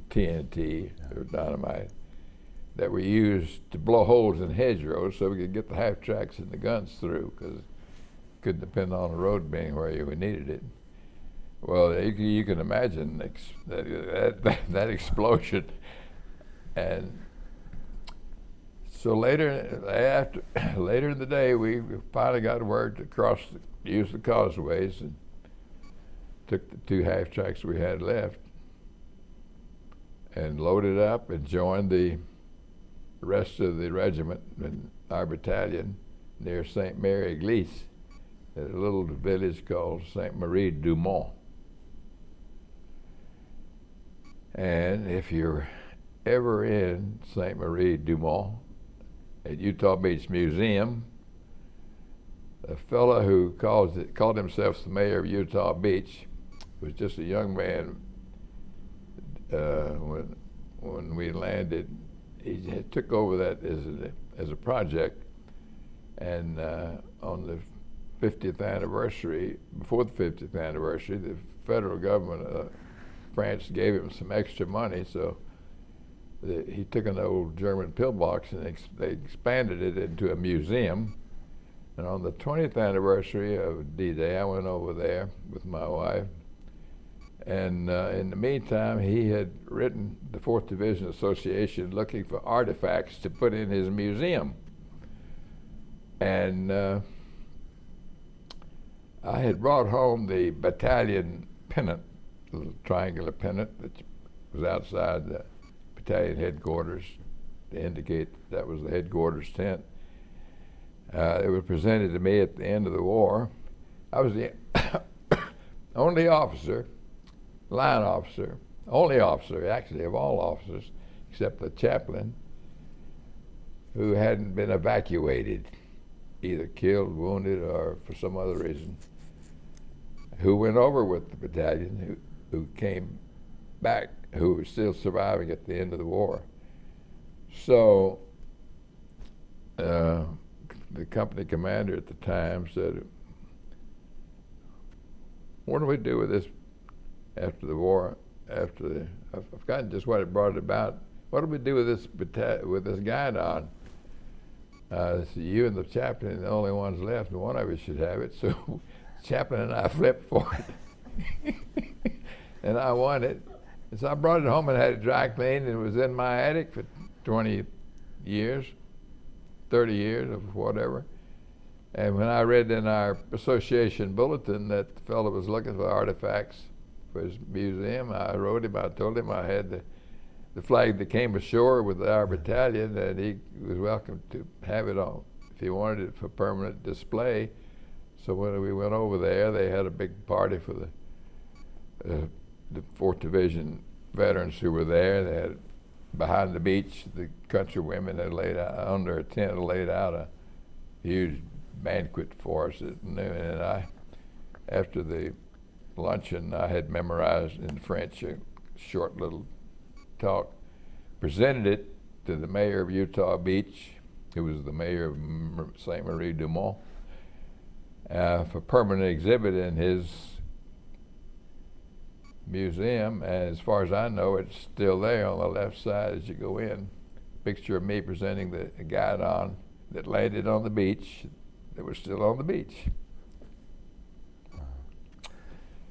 TNT or dynamite that we used to blow holes in hedgerows so we could get the half tracks and the guns through because couldn't depend on the road being where we needed it. Well, you can imagine that explosion. And so later in the day, we finally got word to use the causeways and took the 2 half tracks we had left and loaded up and joined the rest of the regiment in our battalion near St. Mary Église, at a little village called St. Marie du Mont. And if you're ever in St. Marie du Mont at Utah Beach Museum, a fellow who called himself the mayor of Utah Beach was just a young man when we landed. He took over that as a project, and on the 50th anniversary, before the 50th anniversary, the federal government of France gave him some extra money, so he took an old German pillbox and they expanded it into a museum. And on the 20th anniversary of D-Day, I went over there with my wife. And in the meantime, he had written the 4th Division Association looking for artifacts to put in his museum. And I had brought home the battalion pennant, the little triangular pennant that was outside the battalion headquarters to indicate that was the headquarters tent. It was presented to me at the end of the war. I was the only officer, line officer, only officer actually of all officers, except the chaplain, who hadn't been evacuated, either killed, wounded, or for some other reason, who went over with the battalion, who came back, who was still surviving at the end of the war. So the company commander at the time said, what do we do with this after the war? I've forgotten just what it brought about. What do we do with this guidon? So you and the chaplain are the only ones left, and one of you should have it. So the chaplain and I flipped for it. And I won it. And so I brought it home and had it dry cleaned, and it was in my attic for 20 years, 30 years, or whatever. And when I read in our association bulletin that the fellow was looking for artifacts for his museum, I wrote him, I told him I had the flag that came ashore with our battalion, and he was welcome to have it on if he wanted it for permanent display. So when we went over there, they had a big party for the 4th Division veterans who were there. They had behind the beach, the country women had laid out, under a tent, had laid out a huge banquet for us at noon. And after the luncheon, I had memorized in French a short little talk, presented it to the mayor of Utah Beach, who was the mayor of St. Marie du Mont, for permanent exhibit in his museum. And as far as I know, it's still there on the left side as you go in. Picture of me presenting the guidon that landed on the beach, that was still on the beach.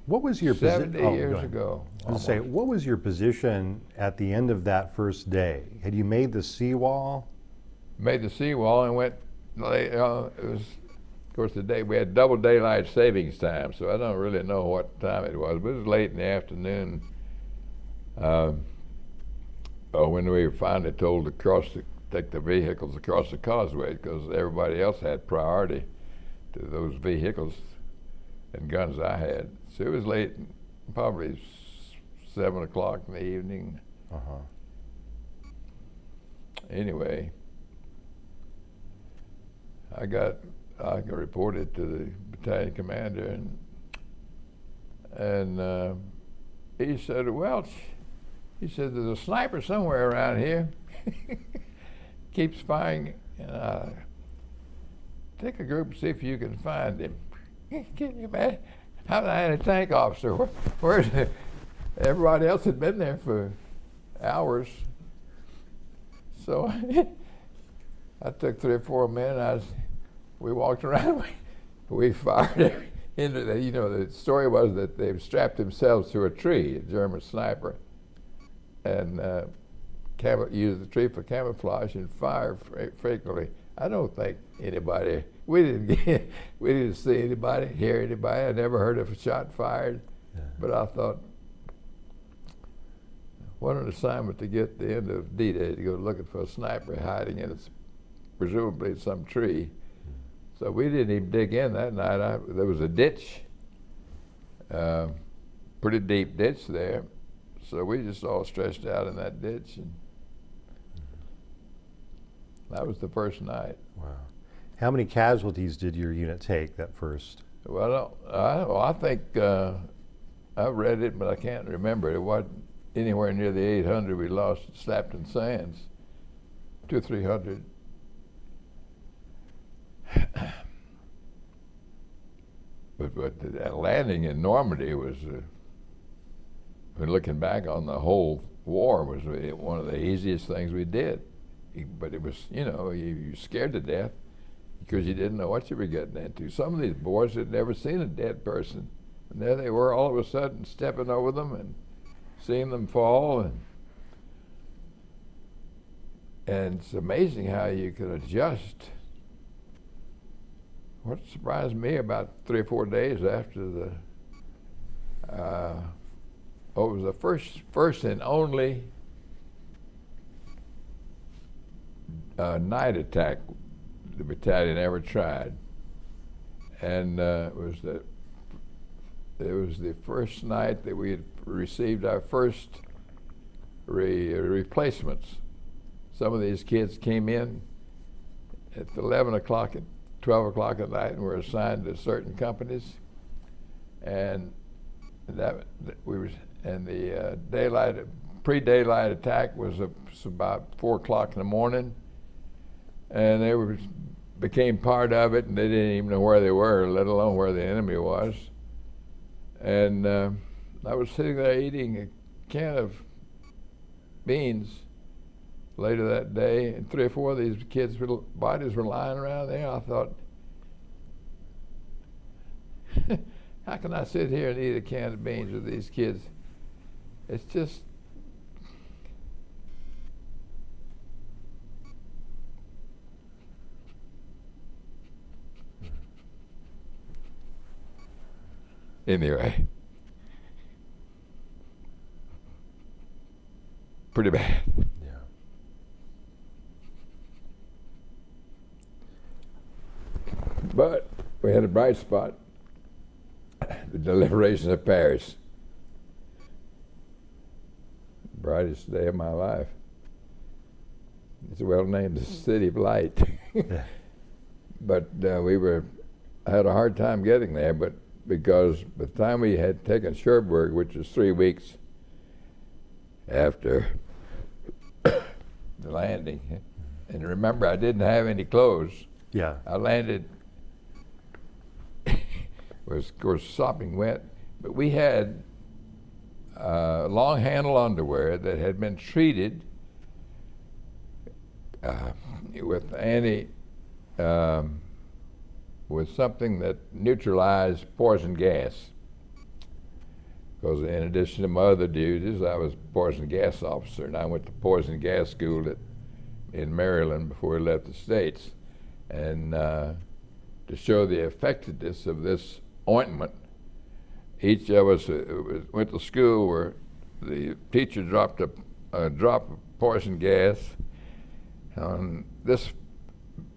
What was your position? 70 years ago. I was going to say, what was your position at the end of that first day? Had you made the seawall? Made the seawall and went, it was, of course, the day, we had double daylight savings time, so I don't really know what time it was, but it was late in the afternoon. When we were finally told to take the vehicles across the causeway, because everybody else had priority to those vehicles and guns I had. So it was late, probably 7 o'clock in the evening. Anyway, I reported to the battalion commander, and he said, Welch, he said, there's a sniper somewhere around here. Keeps firing, and take a group and see if you can find him. Can you imagine? I had a tank officer. Where's everybody else had been there for hours. So I took 3 or 4 men. We walked around. We fired into the. You know, the story was that they strapped themselves to a tree, a German sniper, and used the tree for camouflage and fired frequently. I don't think anybody. We didn't see anybody, hear anybody. I never heard of a shot fired, but I thought, what an assignment to get the end of D-Day to go looking for a sniper hiding in presumably some tree. So we didn't even dig in that night. There was a ditch, pretty deep ditch there. So we just all stretched out in that ditch, and that was the first night. Wow. How many casualties did your unit take that first? Well, I think I read it, but I can't remember. It wasn't anywhere near the 800 we lost at Slapton Sands. 200 or 300. But that landing in Normandy was, when looking back on the whole war, was one of the easiest things we did. But it was, you know, you were scared to death because you didn't know what you were getting into. Some of these boys had never seen a dead person, and there they were all of a sudden stepping over them and seeing them fall, and it's amazing how you can adjust what surprised me about 3 or 4 days after the, it was the first and only night attack the battalion ever tried, and it was the first night that we had received our first replacements. Some of these kids came in at 11 o'clock and 12 o'clock at night and were assigned to certain companies, and the pre-daylight attack was about 4 o'clock in the morning, and they became part of it, and they didn't even know where they were, let alone where the enemy was. And I was sitting there eating a can of beans later that day, and 3 or 4 of these kids' bodies were lying around there. I thought, how can I sit here and eat a can of beans with these kids? It's just, anyway, pretty bad. Yeah. But we had a bright spot, the liberation of Paris. Brightest day of my life. It's well named the City of Light. Yeah. But I had a hard time getting there, but because by the time we had taken Cherbourg, which was 3 weeks after the landing, and remember, I didn't have any clothes. Yeah. I landed, was of course sopping wet, but we had long handle underwear that had been treated with with something that neutralized poison gas. Because in addition to my other duties, I was a poison gas officer, and I went to poison gas school in Maryland before I left the States. And to show the effectiveness of this ointment, each of us went to school where the teacher dropped a drop of poison gas on this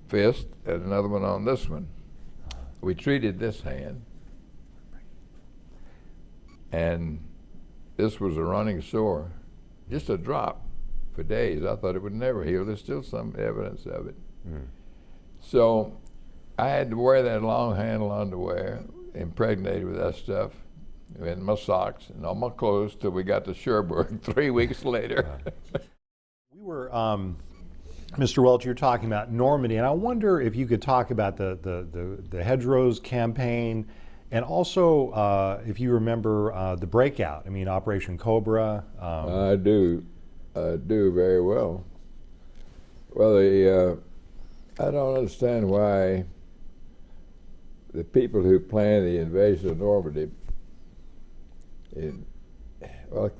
fist and another one on this one. We treated this hand, and this was a running sore, just a drop for days. I thought it would never heal. There's still some evidence of it. Mm. So I had to wear that long handle underwear, impregnated with that stuff, in my socks and on my clothes till we got to Cherbourg 3 weeks later. We were, Mr. Welch, you're talking about Normandy, and I wonder if you could talk about the Hedgerows campaign, and also if you remember the breakout. I mean, Operation Cobra. I do very well. Well, I don't understand why the people who planned the invasion of Normandy, well,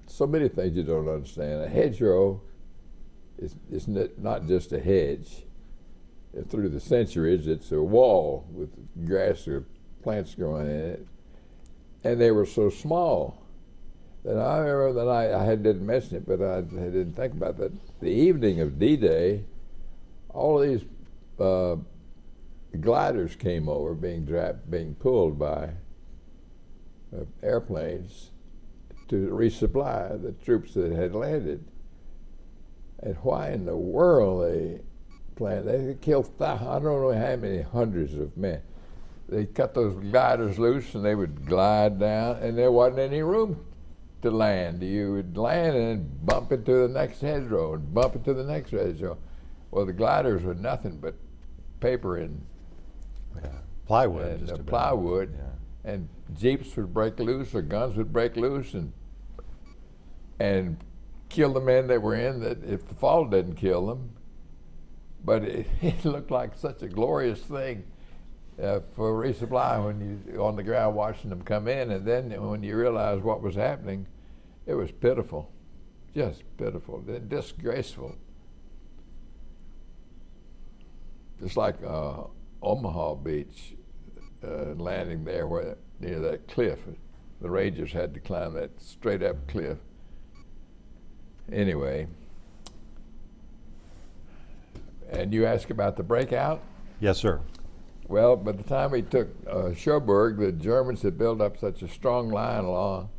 so many things you don't understand. A hedgerow is not just a hedge. Through the centuries, it's a wall with grass or plants growing in it. And they were so small that I remember the night, I didn't mention it, but I didn't think about that. The evening of D-Day, all of these gliders came over, being pulled by airplanes to resupply the troops that had landed. And why in the world they planned? They killed I don't know how many hundreds of men. They cut those gliders loose and they would glide down, and there wasn't any room to land. You would land and then bump into the next hedgerow and bump into the next hedgerow. Well, the gliders were nothing but paper and plywood. And plywood. Yeah. And jeeps would break loose or guns would break loose and kill the men that were in, that if the fall didn't kill them. But it looked like such a glorious thing for resupply when you're on the ground watching them come in, and then when you realize what was happening, it was pitiful, just pitiful, disgraceful. Just like Omaha Beach, landing there where near that cliff. The Rangers had to climb that straight up cliff. Anyway, and you ask about the breakout? Yes, sir. Well, by the time we took Cherbourg, the Germans had built up such a strong line along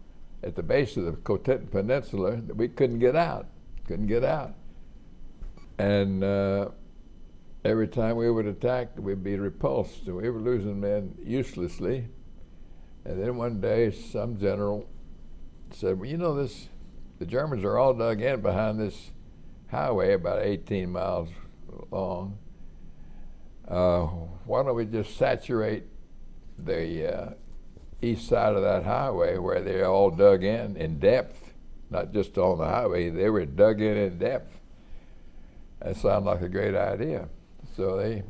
at the base of the Khotan Peninsula that we couldn't get out. And every time we would attack, we'd be repulsed. So we were losing men uselessly. And then one day, some general said, well, you know, the Germans are all dug in behind this highway about 18 miles long. Why don't we just saturate the east side of that highway where they're all dug in depth, not just on the highway, they were dug in depth. That sounded like a great idea. So they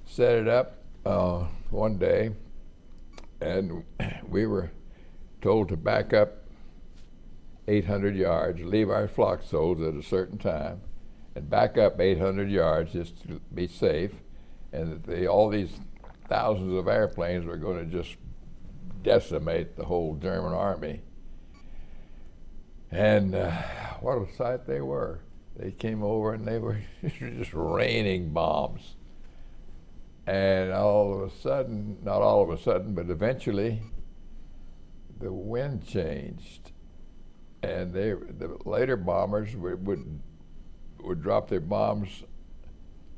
set it up one day, and we were told to back up 800 yards, leave our foxholes at a certain time, and back up 800 yards just to be safe, and that all these thousands of airplanes were going to just decimate the whole German army. And what a sight they were. They came over and they were just raining bombs. And all of a sudden, not all of a sudden, but eventually, the wind changed. And the later bombers would drop their bombs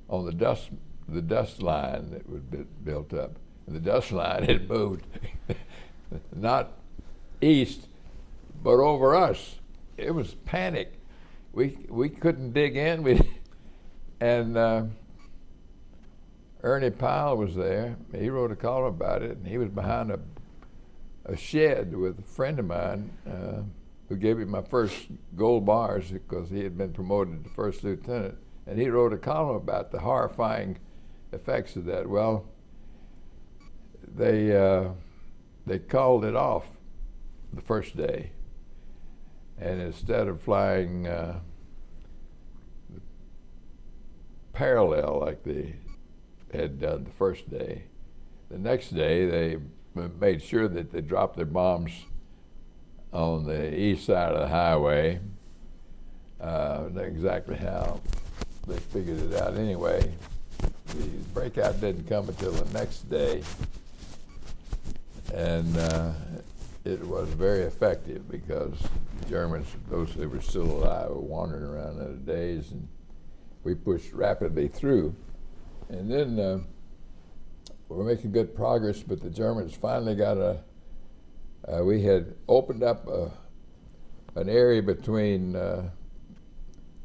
on the dust line that would be built up. And the dust line had moved not east, but over us. It was panic. We couldn't dig in. And Ernie Powell was there. He wrote a column about it, and he was behind a shed with a friend of mine who gave me my first gold bars because he had been promoted to first lieutenant. And he wrote a column about the horrifying effects of that. Well, they called it off the first day. And instead of flying parallel like they had done the first day, the next day they made sure that they dropped their bombs on the east side of the highway. Not exactly how they figured it out. Anyway, the breakout didn't come until the next day, and it was very effective because the Germans, those who were still alive, were wandering around in a daze, and we pushed rapidly through. And then we were making good progress, but the Germans finally got we had opened up an area between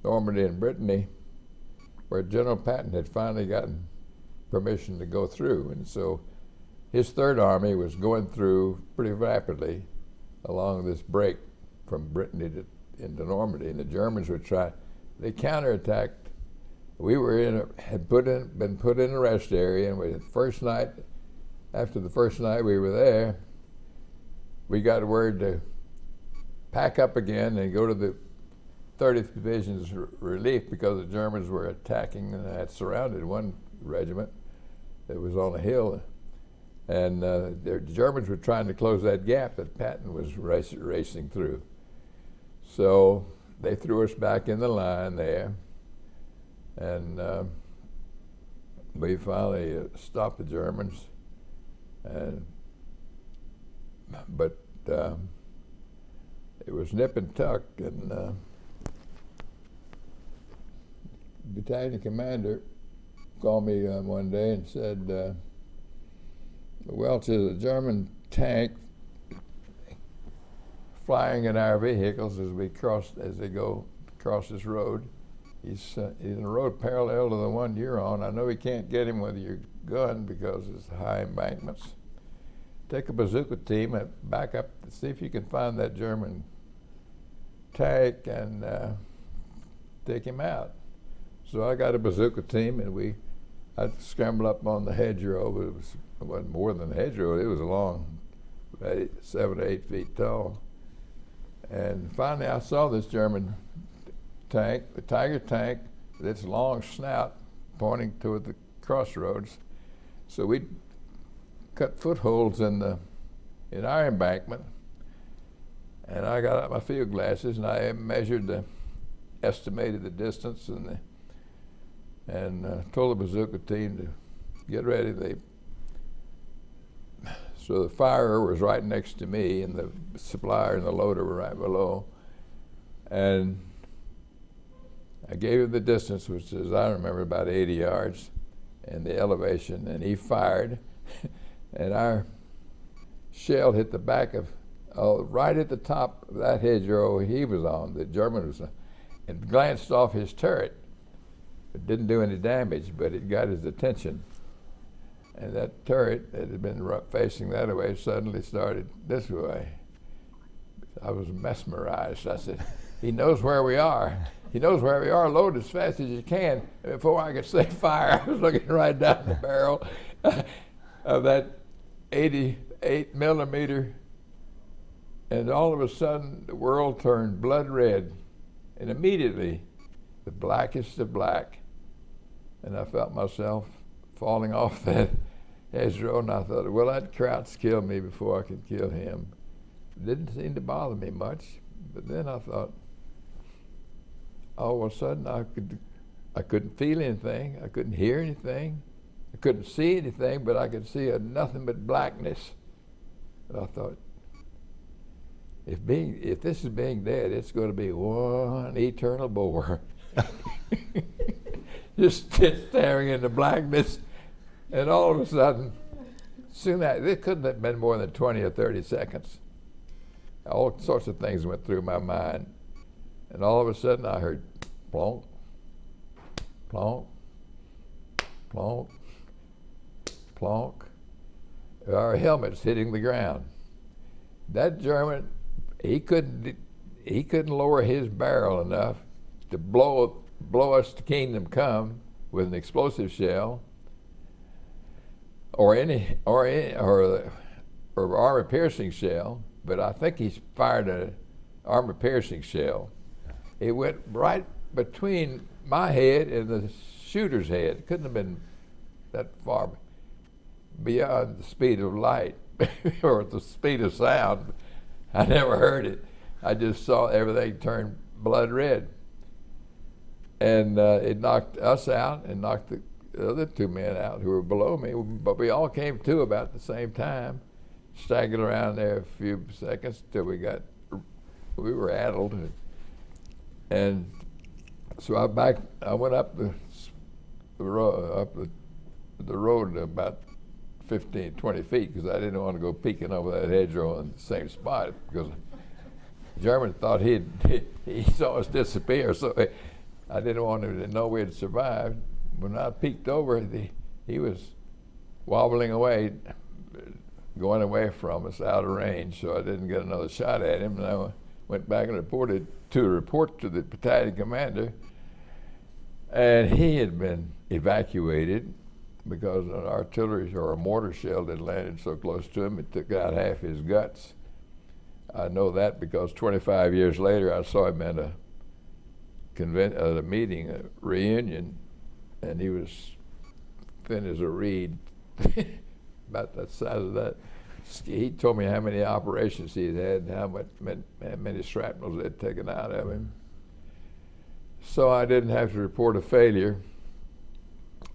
Normandy and Brittany where General Patton had finally gotten permission to go through. And so his Third Army was going through pretty rapidly along this break from Brittany into Normandy, and the Germans would try. They counterattacked. We were been put in a rest area, and after the first night we were there, we got word to pack up again and go to the 30th Division's relief because the Germans were attacking and had surrounded one regiment that was on a hill. And the Germans were trying to close that gap that Patton was racing through. So they threw us back in the line there, and we finally stopped the Germans. But it was nip and tuck, and battalion commander called me one day and said, Welch, is a German tank flying in our vehicles as they go across this road. He's in a road parallel to the one you're on. I know we can't get him with your gun because it's high embankments. Take a bazooka team and back up to see if you can find that German tank and take him out. So I got a bazooka team, and I scrambled up on the hedgerow, but it wasn't more than a hedgerow. It was long, 7 to 8 feet tall. And finally I saw this German tank, the Tiger tank, with its long snout pointing toward the crossroads. So we cut footholds in our embankment, and I got out my field glasses and I estimated the distance and told the bazooka team to get ready. So the firer was right next to me, and the supplier and the loader were right below. And I gave him the distance, which is, I remember, about 80 yards, and the elevation, and he fired, and our shell hit the back of, right at the top of that hedgerow he was on, the German was on, and glanced off his turret. It didn't do any damage, but it got his attention. And that turret that had been facing that way suddenly started this way. I was mesmerized. I said, he knows where we are. He knows where we are. Load as fast as you can. And before I could say fire, I was looking right down the barrel of that 88 millimeter. And all of a sudden, the world turned blood red. And immediately, the blackest of black. And I felt myself falling off that hedgerow, and I thought, well, that Kraut's killed me before I could kill him. It didn't seem to bother me much, but then I thought, all of a sudden I couldn't feel anything, I couldn't hear anything, I couldn't see anything, but I could see nothing but blackness. And I thought, if this is being dead, it's going to be one eternal bore. Just staring into blackness. And all of a sudden, it couldn't have been more than 20 or 30 seconds. All sorts of things went through my mind. And all of a sudden I heard plonk, plonk, plonk, plonk. Our helmets hitting the ground. That German, he couldn't lower his barrel enough to blow us to kingdom come with an explosive shell, or armor-piercing shell, but I think he's fired an armor-piercing shell. It went right between my head and the shooter's head. It couldn't have been that far beyond the speed of light or the speed of sound. I never heard it. I just saw everything turn blood red. And it knocked us out and knocked the other two men out who were below me, but we all came to about the same time, staggered around there a few seconds till we were addled. And so I went up the road about 15, 20 feet, because I didn't want to go peeking over that hedgerow in the same spot, because the German thought he saw us disappear, so I didn't want him to know we had survived. When I peeked over, he was wobbling away, going away from us out of range, so I didn't get another shot at him. And I went back and reported to the battalion commander, and he had been evacuated because an artillery or a mortar shell had landed so close to him, it took out half his guts. I know that because 25 years later, I saw him at a meeting, a reunion, and he was thin as a reed, about that size of that. He told me how many operations he had and how many shrapnels they had taken out of him. So I didn't have to report a failure.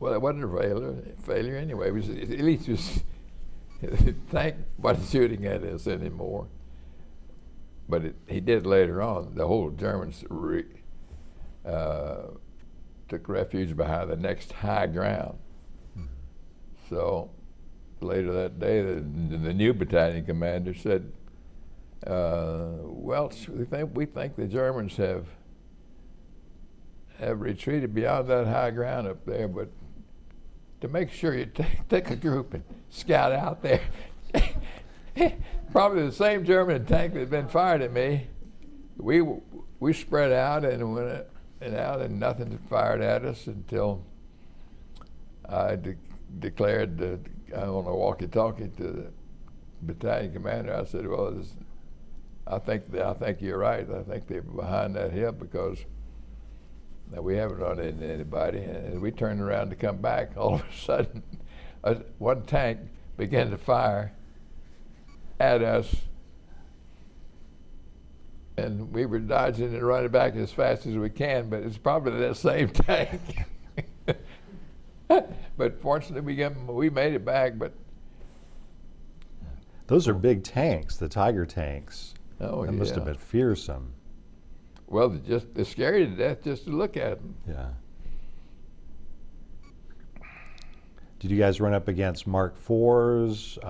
Well, it wasn't a failure anyway. It was, at least the tank wasn't shooting at us anymore. But he did later on. The whole Germans took refuge behind the next high ground. So later that day, the new battalion commander said, Welch, we think the Germans have retreated beyond that high ground up there, but to make sure you take a group and scout out there. Probably the same German tank that had been fired at me. We spread out and went out, and nothing fired at us until I declared on a walkie-talkie to the battalion commander. I said, "Well, I think you're right. I think they're behind that hill because we haven't run into anybody." And we turned around to come back. All of a sudden, one tank began to fire at us, and we were dodging and running back as fast as we can, but it's probably that same tank. But fortunately, we made it back. But those are big tanks, the Tiger tanks. oh, That must have been fearsome. Well, they're scary to death just to look at them. Yeah. Did you guys run up against Mark IVs,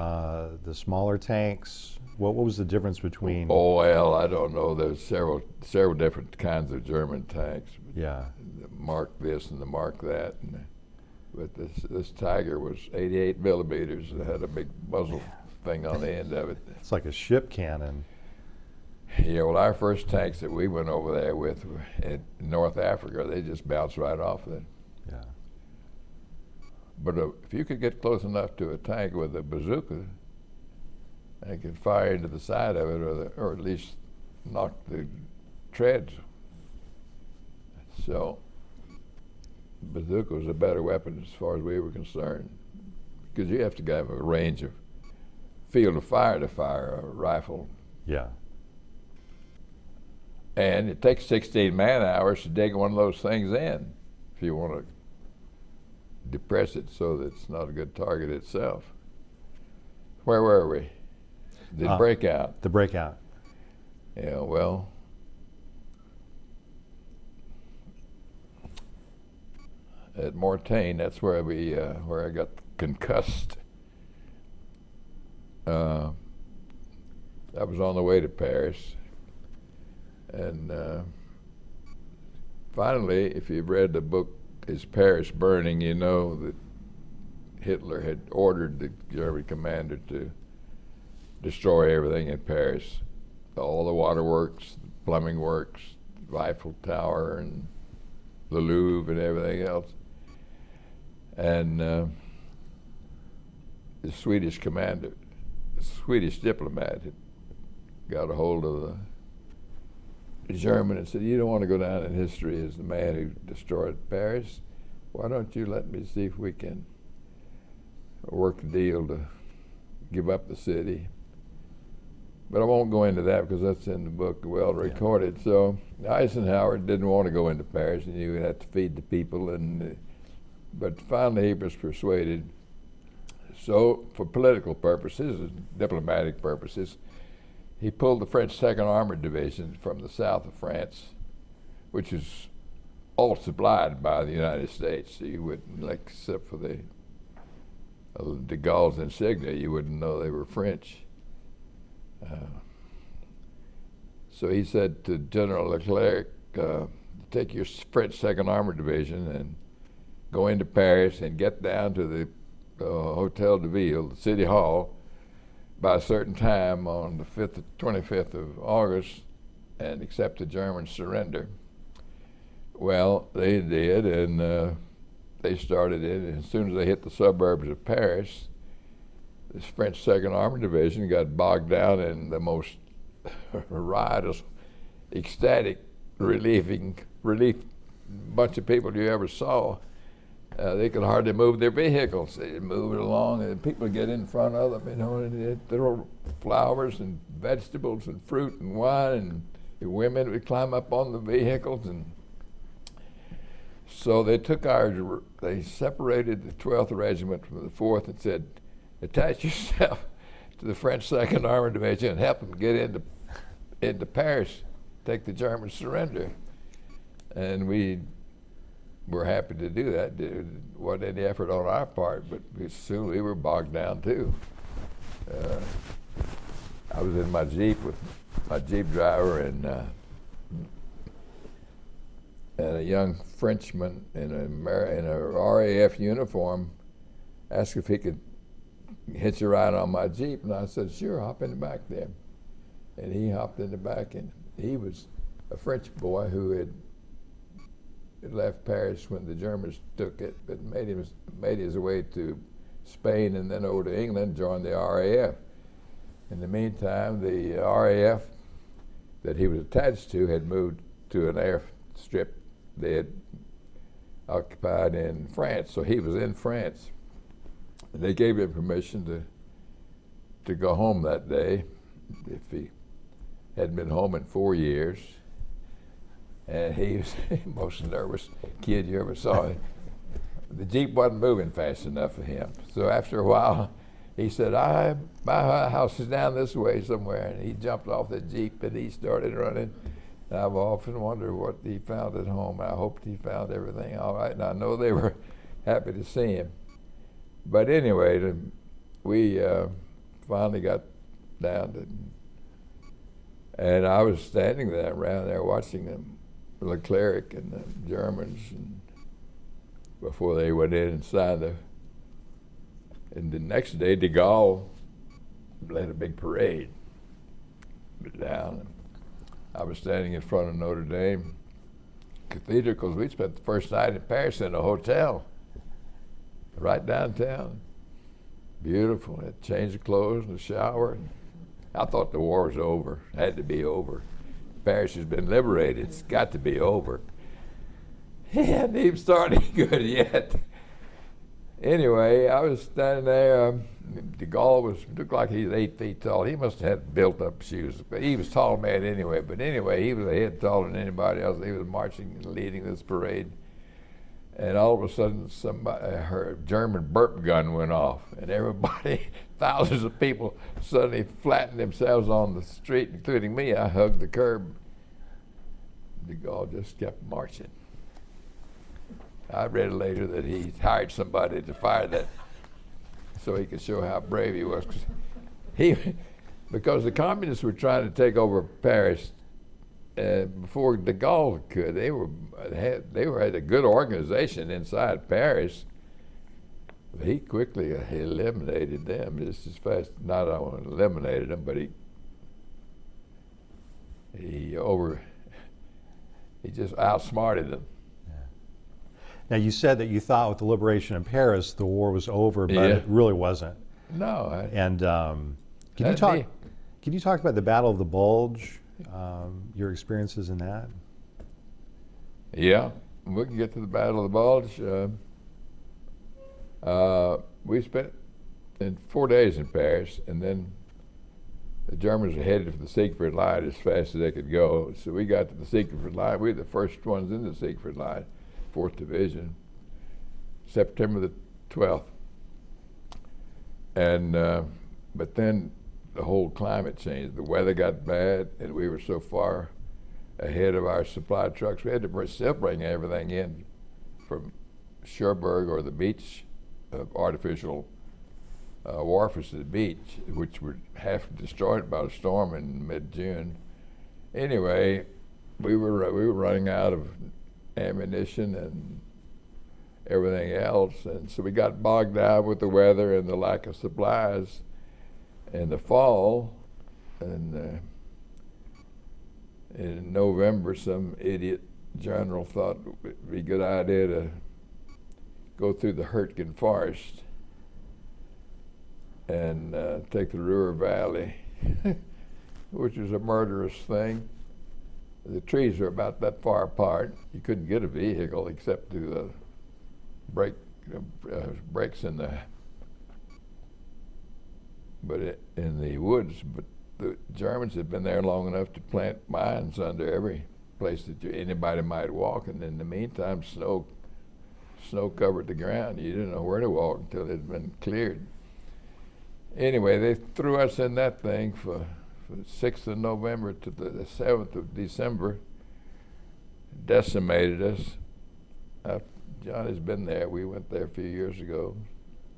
the smaller tanks? What was the difference between? Oh well, I don't know. There's several different kinds of German tanks. Yeah. The Mark this and the Mark that, but this Tiger was 88 millimeters. It had a big muzzle thing on the end of it. It's like a ship cannon. Yeah, well, our first tanks that we went over there with were in North Africa. They just bounced right off it. Yeah. But if you could get close enough to a tank with a bazooka, they could fire into the side of it, or at least knock the treads. So, bazooka was a better weapon as far as we were concerned, because you have to have a range of field of fire to fire a rifle. Yeah. And it takes 16 man-hours to dig one of those things in if you want to depress it so that it's not a good target itself. Where were we? The breakout. The breakout. Yeah, well, at Mortain, that's where where I got concussed. I was on the way to Paris, and finally, if you've read the book "Is Paris Burning?" you know that Hitler had ordered the German commander to destroy everything in Paris, all the waterworks, the plumbing works, the Eiffel Tower, and the Louvre, and everything else. And the Swedish commander, the Swedish diplomat, had got a hold of the German and said, "You don't want to go down in history as the man who destroyed Paris. Why don't you let me see if we can work a deal to give up the city?" But I won't go into that because that's in the book, well recorded. So Eisenhower didn't want to go into Paris, and he would have to feed the people. But finally he was persuaded. So for political purposes and diplomatic purposes, he pulled the French 2nd Armored Division from the south of France, which is all supplied by the United States. So you wouldn't, like, except for the de Gaulle's insignia, you wouldn't know they were French. So he said to General Leclerc, take your French 2nd Armored Division and go into Paris and get down to the Hotel de Ville, the City Hall, by a certain time on the 25th of August and accept the German surrender. Well, they did, and they started it. And as soon as they hit the suburbs of Paris, this French 2nd Armored Division got bogged down in the most riotous, ecstatic, relief bunch of people you ever saw. They could hardly move their vehicles. They'd move it along, and people would get in front of them, you know, and they'd throw flowers and vegetables and fruit and wine, and the women would climb up on the vehicles. And so they they separated the 12th Regiment from the 4th and said, attach yourself to the French 2nd Armored Division and help them get into Paris, take the German surrender. And we were happy to do that. It wasn't any effort on our part, but soon we were bogged down too. I was in my Jeep with my Jeep driver and a young Frenchman in a RAF uniform asked if he could hitch a ride on my Jeep, and I said, sure, hop in the back there. And he hopped in the back, and he was a French boy who had left Paris when the Germans took it, but made his way to Spain and then over to England, joined the RAF. In the meantime, the RAF that he was attached to had moved to an airstrip they had occupied in France, so he was in France. they gave him permission to go home that day if he hadn't been home in 4 years. And he was the most nervous kid you ever saw. The Jeep wasn't moving fast enough for him. So after a while, he said, my house is down this way somewhere. And he jumped off the Jeep and he started running. And I've often wondered what he found at home. I hoped he found everything all right. And I know they were happy to see him. But anyway, we finally got down to, and I was standing there around there watching them. Leclerc and the Germans, and before they went in and signed and the next day de Gaulle led a big parade down. I was standing in front of Notre Dame Cathedral because we spent the first night in Paris in a hotel right downtown. Beautiful. Had to change the clothes and the shower. I thought the war was over. It had to be over. Paris has been liberated. It's got to be over. He hadn't even started good yet. Anyway, I was standing there. De Gaulle looked like he was 8 feet tall. He must have had built up shoes, but he was a tall man anyway. But anyway, he was a head taller than anybody else. He was marching and leading this parade. And all of a sudden, her German burp gun went off, and everybody, thousands of people, suddenly flattened themselves on the street, including me. I hugged the curb. De Gaulle just kept marching. I read later that he hired somebody to fire that so he could show how brave he was. Because the communists were trying to take over Paris before de Gaulle could. They had a good organization inside Paris. But he quickly eliminated them just as fast. Not only eliminated them, but he just outsmarted them. Yeah. Now you said that you thought with the liberation in Paris the war was over, but it really wasn't. No. Can you talk about the Battle of the Bulge? Your experiences in that? Yeah, we can get to the Battle of the Bulge. We spent 4 days in Paris, and then the Germans were headed for the Siegfried Line as fast as they could go. So we got to the Siegfried Line. We were the first ones in the Siegfried Line, 4th Division, September the 12th. And but then the whole climate changed. The weather got bad, and we were so far ahead of our supply trucks. We had to still bring everything in from Cherbourg, or the beach, artificial wharfs at the beach, which were half destroyed by a storm in mid-June. Anyway, we were running out of ammunition and everything else, and so we got bogged down with the weather and the lack of supplies. In the fall, and in November, some idiot general thought it would be a good idea to go through the Hurtgen Forest and take the Ruhr Valley, which was a murderous thing. The trees are about that far apart. You couldn't get a vehicle except to breaks in the in the woods. But the Germans had been there long enough to plant mines under every place that anybody might walk, and in the meantime, snow covered the ground. You didn't know where to walk until it had been cleared. Anyway, they threw us in that thing for the 6th of November to the 7th of December, decimated us. Johnny's been there. We went there a few years ago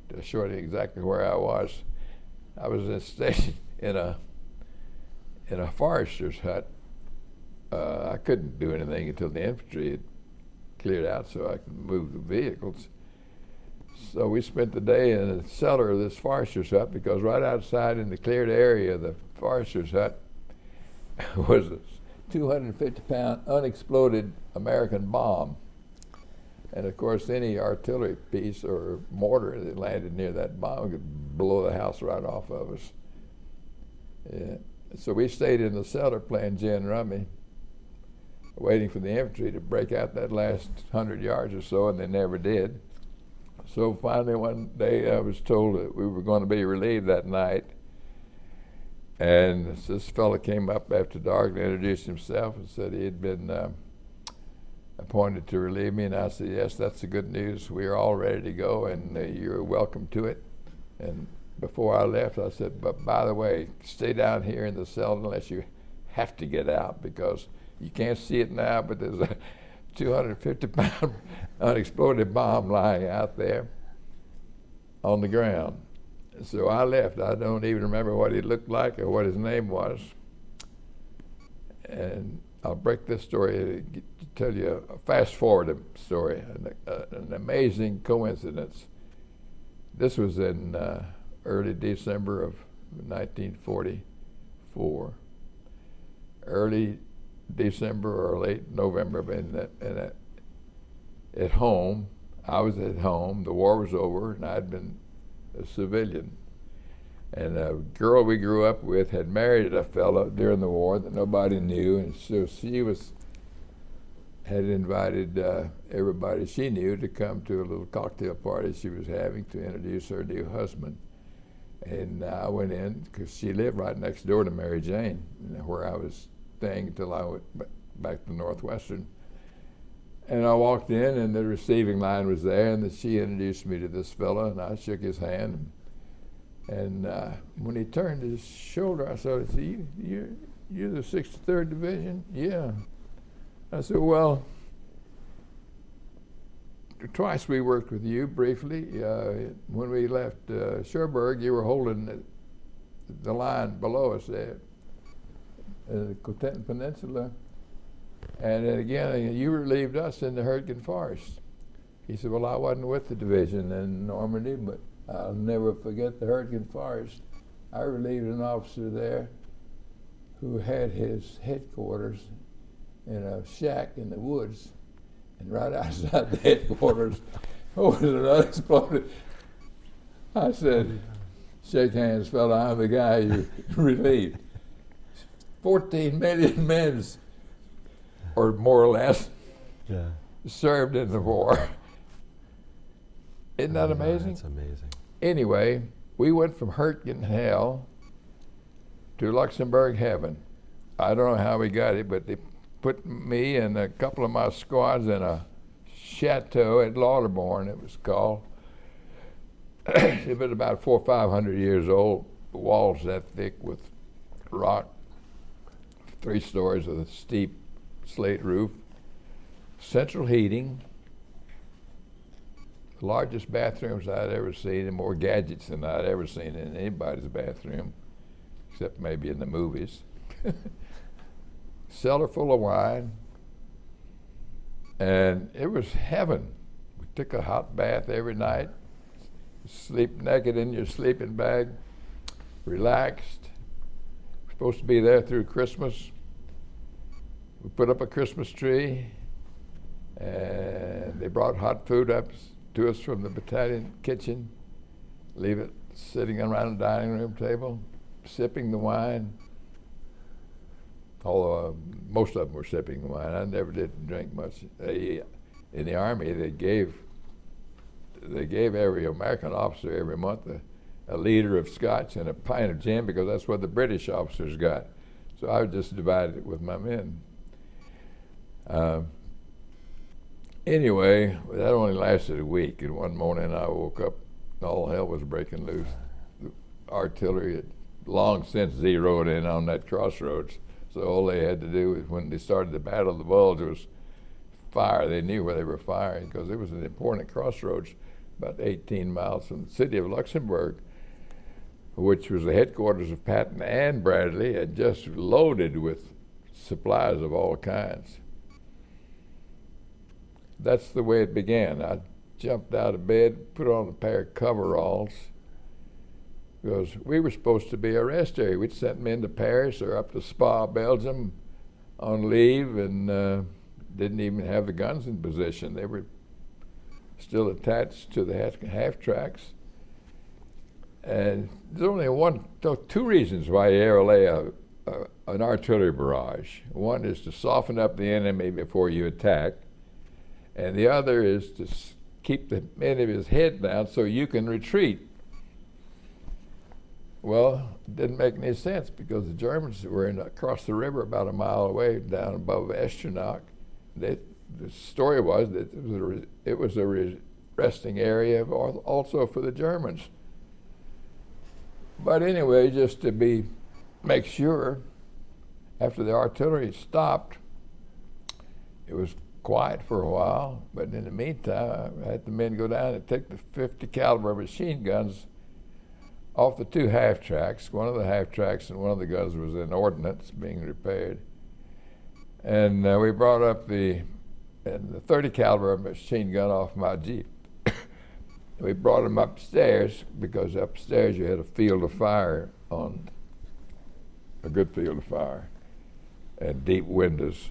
to show you exactly where I was. I was stationed in a forester's hut. I couldn't do anything until the infantry had cleared out so I could move the vehicles. So we spent the day in the cellar of this forester's hut, because right outside in the cleared area of the forester's hut was a 250-pound unexploded American bomb. And of course, any artillery piece or mortar that landed near that bomb could blow the house right off of us. Yeah. So we stayed in the cellar playing gin rummy, waiting for the infantry to break out that last 100 yards or so, and they never did. So finally one day I was told that we were going to be relieved that night. And this fellow came up after dark and introduced himself and said he had been appointed to relieve me. And I said, yes, that's the good news. We are all ready to go, and you're welcome to it. And before I left, I said, but by the way, stay down here in the cell unless you have to get out, because you can't see it now, but there's a 250-pound unexploded bomb lying out there on the ground. So I left. I don't even remember what he looked like or what his name was. And I'll break this story to tell you a fast-forward story, an amazing coincidence. This was in early December of 1944. Early December or late November, at home. I was at home. The war was over, and I'd been a civilian. And a girl we grew up with had married a fellow during the war that nobody knew, and so she had invited everybody she knew to come to a little cocktail party she was having to introduce her new husband. And I went in because she lived right next door to Mary Jane, where I was staying until I went back to Northwestern. And I walked in, and the receiving line was there, and she introduced me to this fellow, and I shook his hand. And when he turned his shoulder, I said, you're the 63rd Division? Yeah. I said, well, twice we worked with you briefly. When we left Cherbourg, you were holding the line below us there, the Cotentin Peninsula. And then again, you relieved us in the Hurtgen Forest. He said, well, I wasn't with the division in Normandy, but I'll never forget the Hurtgen Forest. I relieved an officer there who had his headquarters in a shack in the woods. And right outside the headquarters was an unexploded. I said, shake hands, fella, I'm the guy you relieved. 14 million men, or more or less, served in the war. Isn't that amazing? That's amazing. Anyway, we went from Hurtgen hell to Luxembourg heaven. I don't know how we got it, but they put me and a couple of my squads in a chateau at Lauterborn, it was called. It was about 400 or 500 years old, the walls that thick with rock, 3 stories with a steep slate roof, central heating, the largest bathrooms I'd ever seen, and more gadgets than I'd ever seen in anybody's bathroom, except maybe in the movies. Cellar full of wine, and it was heaven. We took a hot bath every night, sleep naked in your sleeping bag, relaxed. We're supposed to be there through Christmas. We put up a Christmas tree, and they brought hot food up to us from the battalion kitchen, leave it sitting around the dining room table, sipping the wine. Although most of them were sipping the wine. I never did drink much. In the Army, they gave every American officer every month a liter of scotch and a pint of gin, because that's what the British officers got. So I would just divide it with my men. Anyway, that only lasted a week, and one morning I woke up, all hell was breaking loose. The artillery had long since zeroed in on that crossroads, so all they had to do was, when they started the Battle of the Bulge, was fire. They knew where they were firing, because it was an important crossroads about 18 miles from the city of Luxembourg, which was the headquarters of Patton and Bradley, and just loaded with supplies of all kinds. That's the way it began. I jumped out of bed, put on a pair of coveralls, because we were supposed to be a rest area. We'd sent men to Paris or up to Spa, Belgium, on leave, and didn't even have the guns in position. They were still attached to the half tracks. And there's only two reasons why you ever lay an artillery barrage. One is to soften up the enemy before you attack, and the other is to keep the end of his head down so you can retreat. Well, it didn't make any sense because the Germans were across the river about a mile away down above Eschenach. The story was that it was a resting area also for the Germans. But anyway, just to make sure, after the artillery stopped, it was quiet for a while, but in the meantime, I had the men go down and take the 50 caliber machine guns off the two half tracks. One of the half tracks and one of the guns was in ordnance being repaired. And we brought up the 30 caliber machine gun off my Jeep. We brought them upstairs because upstairs you had a field of fire on, a good field of fire, and deep windows.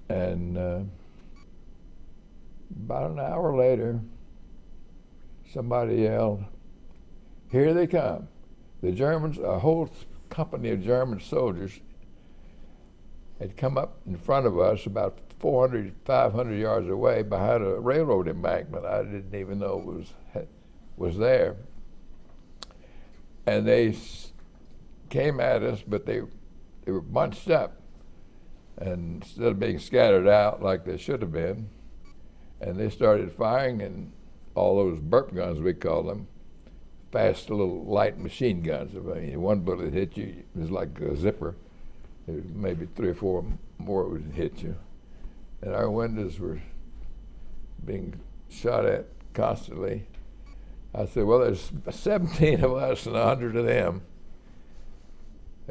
And about an hour later, somebody yelled, "Here they come." The Germans, a whole company of German soldiers had come up in front of us about 400, 500 yards away behind a railroad embankment. I didn't even know it was there. And they came at us, but they were bunched up. And instead of being scattered out like they should have been, and they started firing, and all those burp guns, we call them, fast little light machine guns. I mean, one bullet hit you, it was like a zipper. There was maybe 3 or 4 more would hit you. And our windows were being shot at constantly. I said, well, there's 17 of us and 100 of them.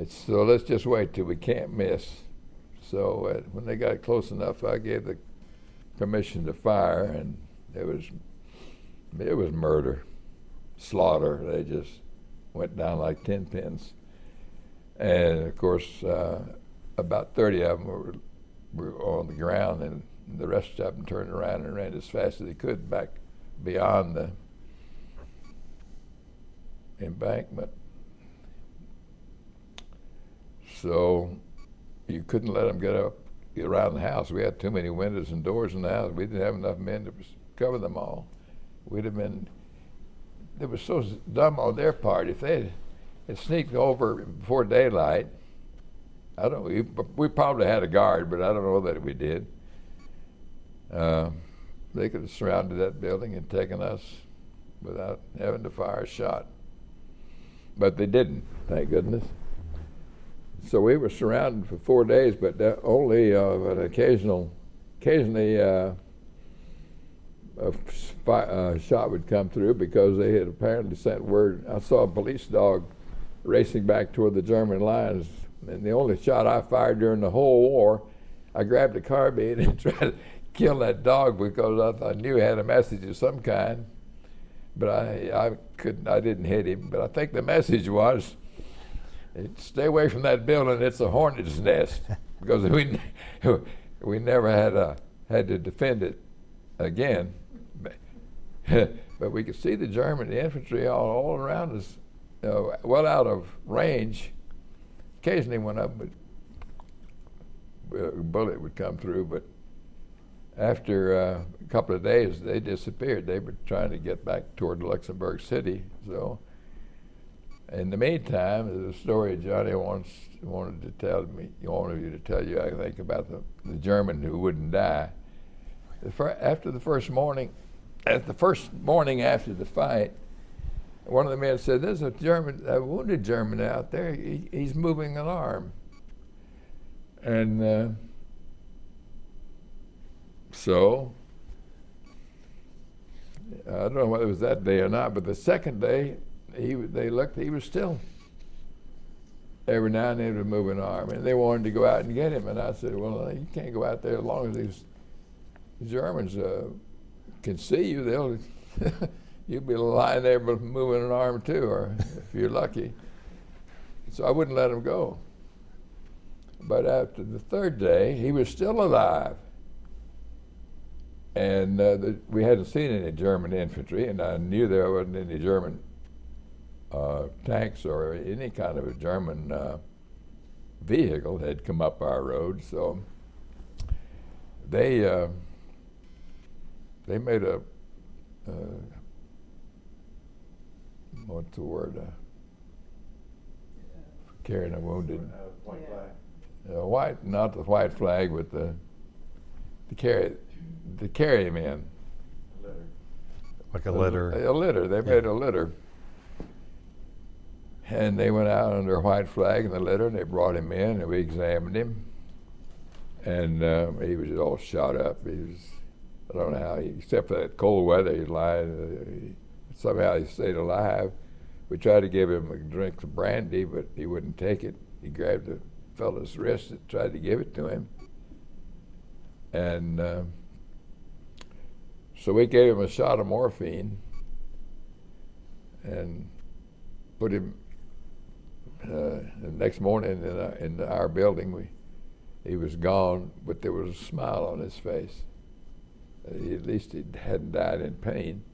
So let's just wait till we can't miss. So when they got close enough, I gave the permission to fire, and it was murder, slaughter. They just went down like 10 pins. And of course, about 30 of them were on the ground, and the rest of them turned around and ran as fast as they could back beyond the embankment. So you couldn't let them get around the house. We had too many windows and doors in the house. We didn't have enough men to cover them all. We'd have been, they were so dumb on their part. If they had sneaked over before daylight, we probably had a guard, but I don't know that we did. They could have surrounded that building and taken us without having to fire a shot. But they didn't, thank goodness. So we were surrounded for 4 days, but only an occasionally a shot would come through because they had apparently sent word. I saw a police dog racing back toward the German lines, and the only shot I fired during the whole war, I grabbed a carbine and tried to kill that dog because I knew he had a message of some kind, but I didn't hit him. But I think the message was, stay away from that building, it's a hornet's nest, because we never had to defend it again. But we could see the German infantry all around us, well out of range. Occasionally when a bullet would come through, but after a couple of days they disappeared. They were trying to get back toward Luxembourg City. So in the meantime, there's a story Johnny wanted you to tell you, I think, about the German who wouldn't die. After the first morning after the fight, one of the men said, "There's a wounded German out there. He's moving an arm." And so I don't know whether it was that day or not, but the second day, he was still, every now and then, would move an arm, and they wanted to go out and get him. And I said, "Well, you can't go out there as long as these Germans can see you. They'll you'll be lying there moving an arm too, or if you're lucky." So I wouldn't let him go. But after the third day, he was still alive. And we hadn't seen any German infantry, and I knew there wasn't any German tanks or any kind of a German vehicle had come up our road. So they they made a, what's the word, for carrying a wounded. White, not the white flag, but to carry him in. Like a litter. A litter. They made a litter. And they went out under a white flag in the litter, and they brought him in, and we examined him. And he was all shot up. He was, I don't know how, except for that cold weather, he lied. Somehow he stayed alive. We tried to give him a drink of brandy, but he wouldn't take it. He grabbed the fellow's wrist and tried to give it to him. And so we gave him a shot of morphine and put him, the next morning in our building, he was gone, but there was a smile on his face. At least he hadn't died in pain.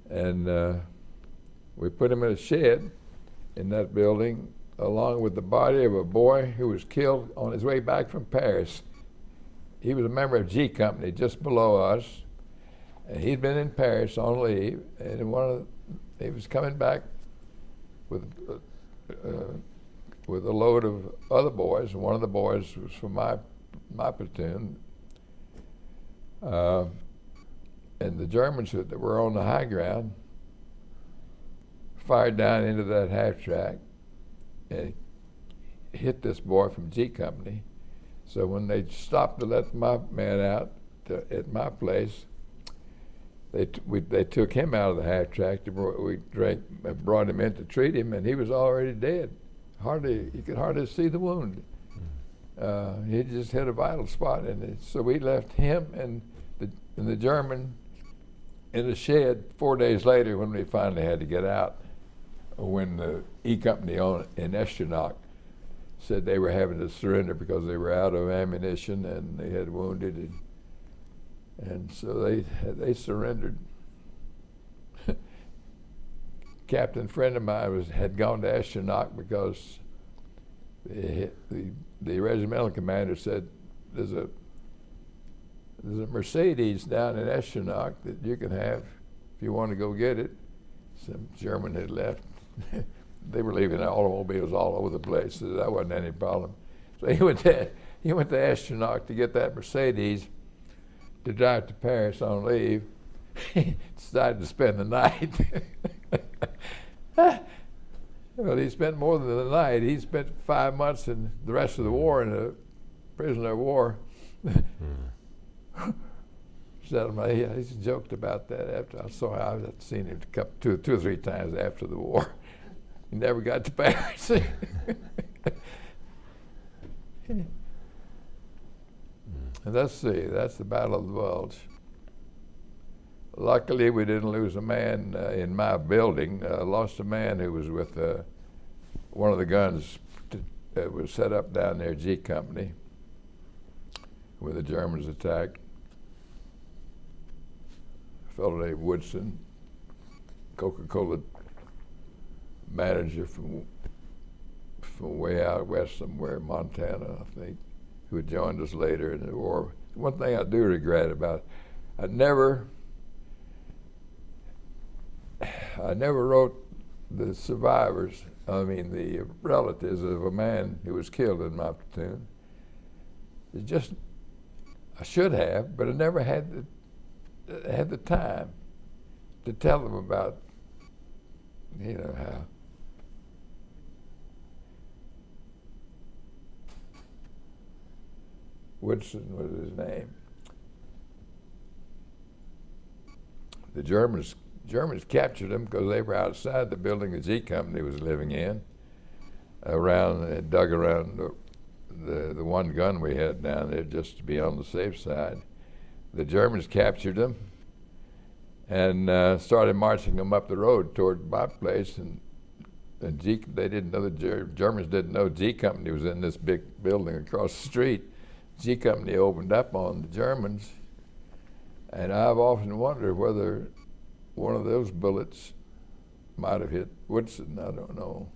And we put him in a shed in that building, along with the body of a boy who was killed on his way back from Paris. He was a member of G Company just below us, and he'd been in Paris on leave, and he was coming back with a load of other boys, and one of the boys was from my platoon. And the Germans that were on the high ground fired down into that half-track and hit this boy from G Company. So when they stopped to let my man out at my place, they took him out of the half-track. We brought him in to treat him, and he was already dead. You could hardly see the wound. He just hit a vital spot, and so we left him and the German in the shed 4 days later when we finally had to get out, when the E Company in Eschenach said they were having to surrender because they were out of ammunition and they had wounded, and so they surrendered. Captain friend of mine had gone to Eschenach because the regimental commander said there's a Mercedes down in Eschenach that you can have if you want to go get it. Some German had left. They were leaving automobiles all over the place, so that wasn't any problem. So he went to Eschenach to get that Mercedes to drive to Paris on leave. He decided to spend the night. Well, he spent more than the night. He spent 5 months and the rest of the war in a prisoner of war. He joked about that after I saw him. I'd seen him two or three times after the war. He never got to Paris. And let's see, that's the Battle of the Welch. Luckily, we didn't lose a man in my building. Lost a man who was with one of the guns that was set up down there, G Company, where the Germans attacked. A fellow named Woodson, Coca-Cola manager from way out west somewhere, Montana, I think, who had joined us later in the war. One thing I do regret about it, I never wrote the survivors, the relatives of a man who was killed in my platoon. I should have, but I never had the time to tell them about, how Woodson was his name. The Germans captured him because they were outside the building the G Company was living in, dug around the one gun we had down there just to be on the safe side. The Germans captured him and started marching him up the road toward my place, and they didn't know, the Germans didn't know G Company was in this big building across the street. G Company opened up on the Germans, and I've often wondered whether one of those bullets might have hit Woodson. I don't know.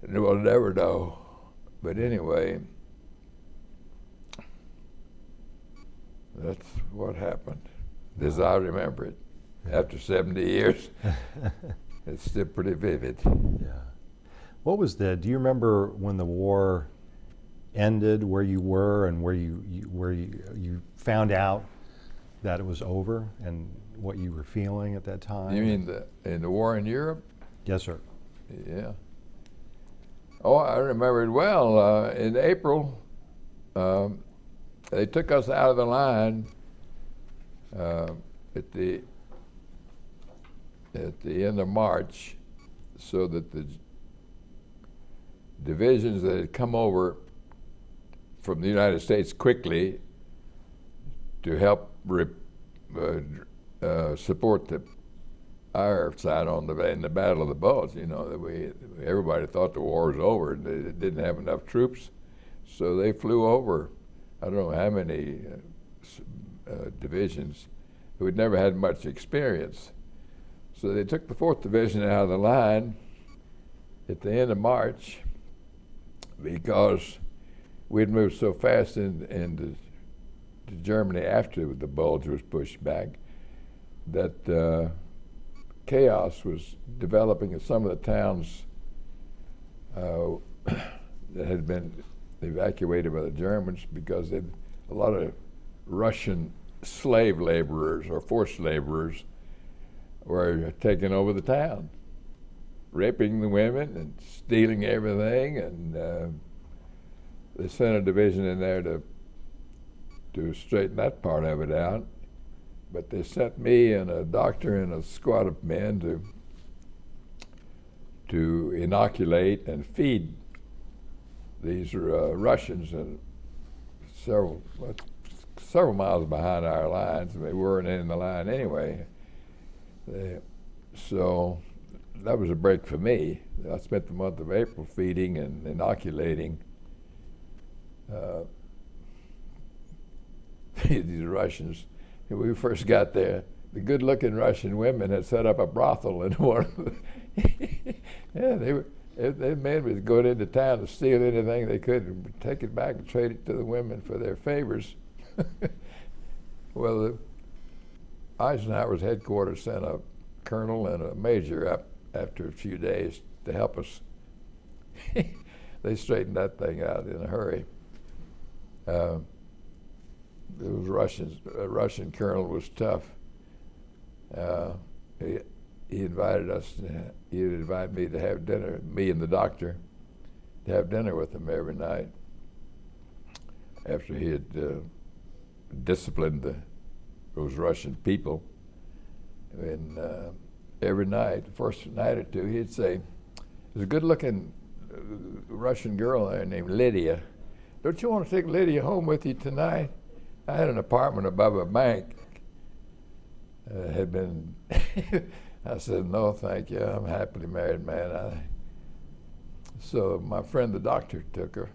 And we'll never know. But anyway, That's what happened, as I remember it. After 70 years, it's still pretty vivid. Yeah. What was do you remember when the war ended, where you were and where you found out that it was over and what you were feeling at that time? You mean in the war in Europe? Yes, sir. Yeah. Oh, I remember it well. In April, they took us out of the line at the end of March, so that the divisions that had come over from the United States quickly to help support our side in the Battle of the Bulge. You know, everybody thought the war was over and they didn't have enough troops, so they flew over. I don't know how many divisions who had never had much experience. So they took the 4th Division out of the line at the end of March because we'd moved so fast into Germany after the Bulge was pushed back that chaos was developing in some of the towns that had been evacuated by the Germans, because a lot of Russian slave laborers or forced laborers were taking over the town, raping the women and stealing everything, and they sent a division in there to straighten that part of it out. But they sent me and a doctor and a squad of men to inoculate and feed these Russians, and several miles behind our lines. They weren't in the line anyway. So that was a break for me. I spent the month of April feeding and inoculating these Russians. When we first got there, the good-looking Russian women had set up a brothel in one of the they men was going into town to steal anything they could and take it back and trade it to the women for their favors. Well, Eisenhower's headquarters sent a colonel and a major up after a few days to help us. They straightened that thing out in a hurry. It was Russians. A Russian colonel was tough. He invited us. He'd invite me to have dinner. Me and the doctor to have dinner with him every night. After he had disciplined those Russian people, and every night, the first night or two, he'd say, "There's a good-looking Russian girl there named Lydia. Don't you want to take Lydia home with you tonight?" I had an apartment above a bank. Had been. I said, "No, thank you. I'm a happily married man." So my friend, the doctor, took her.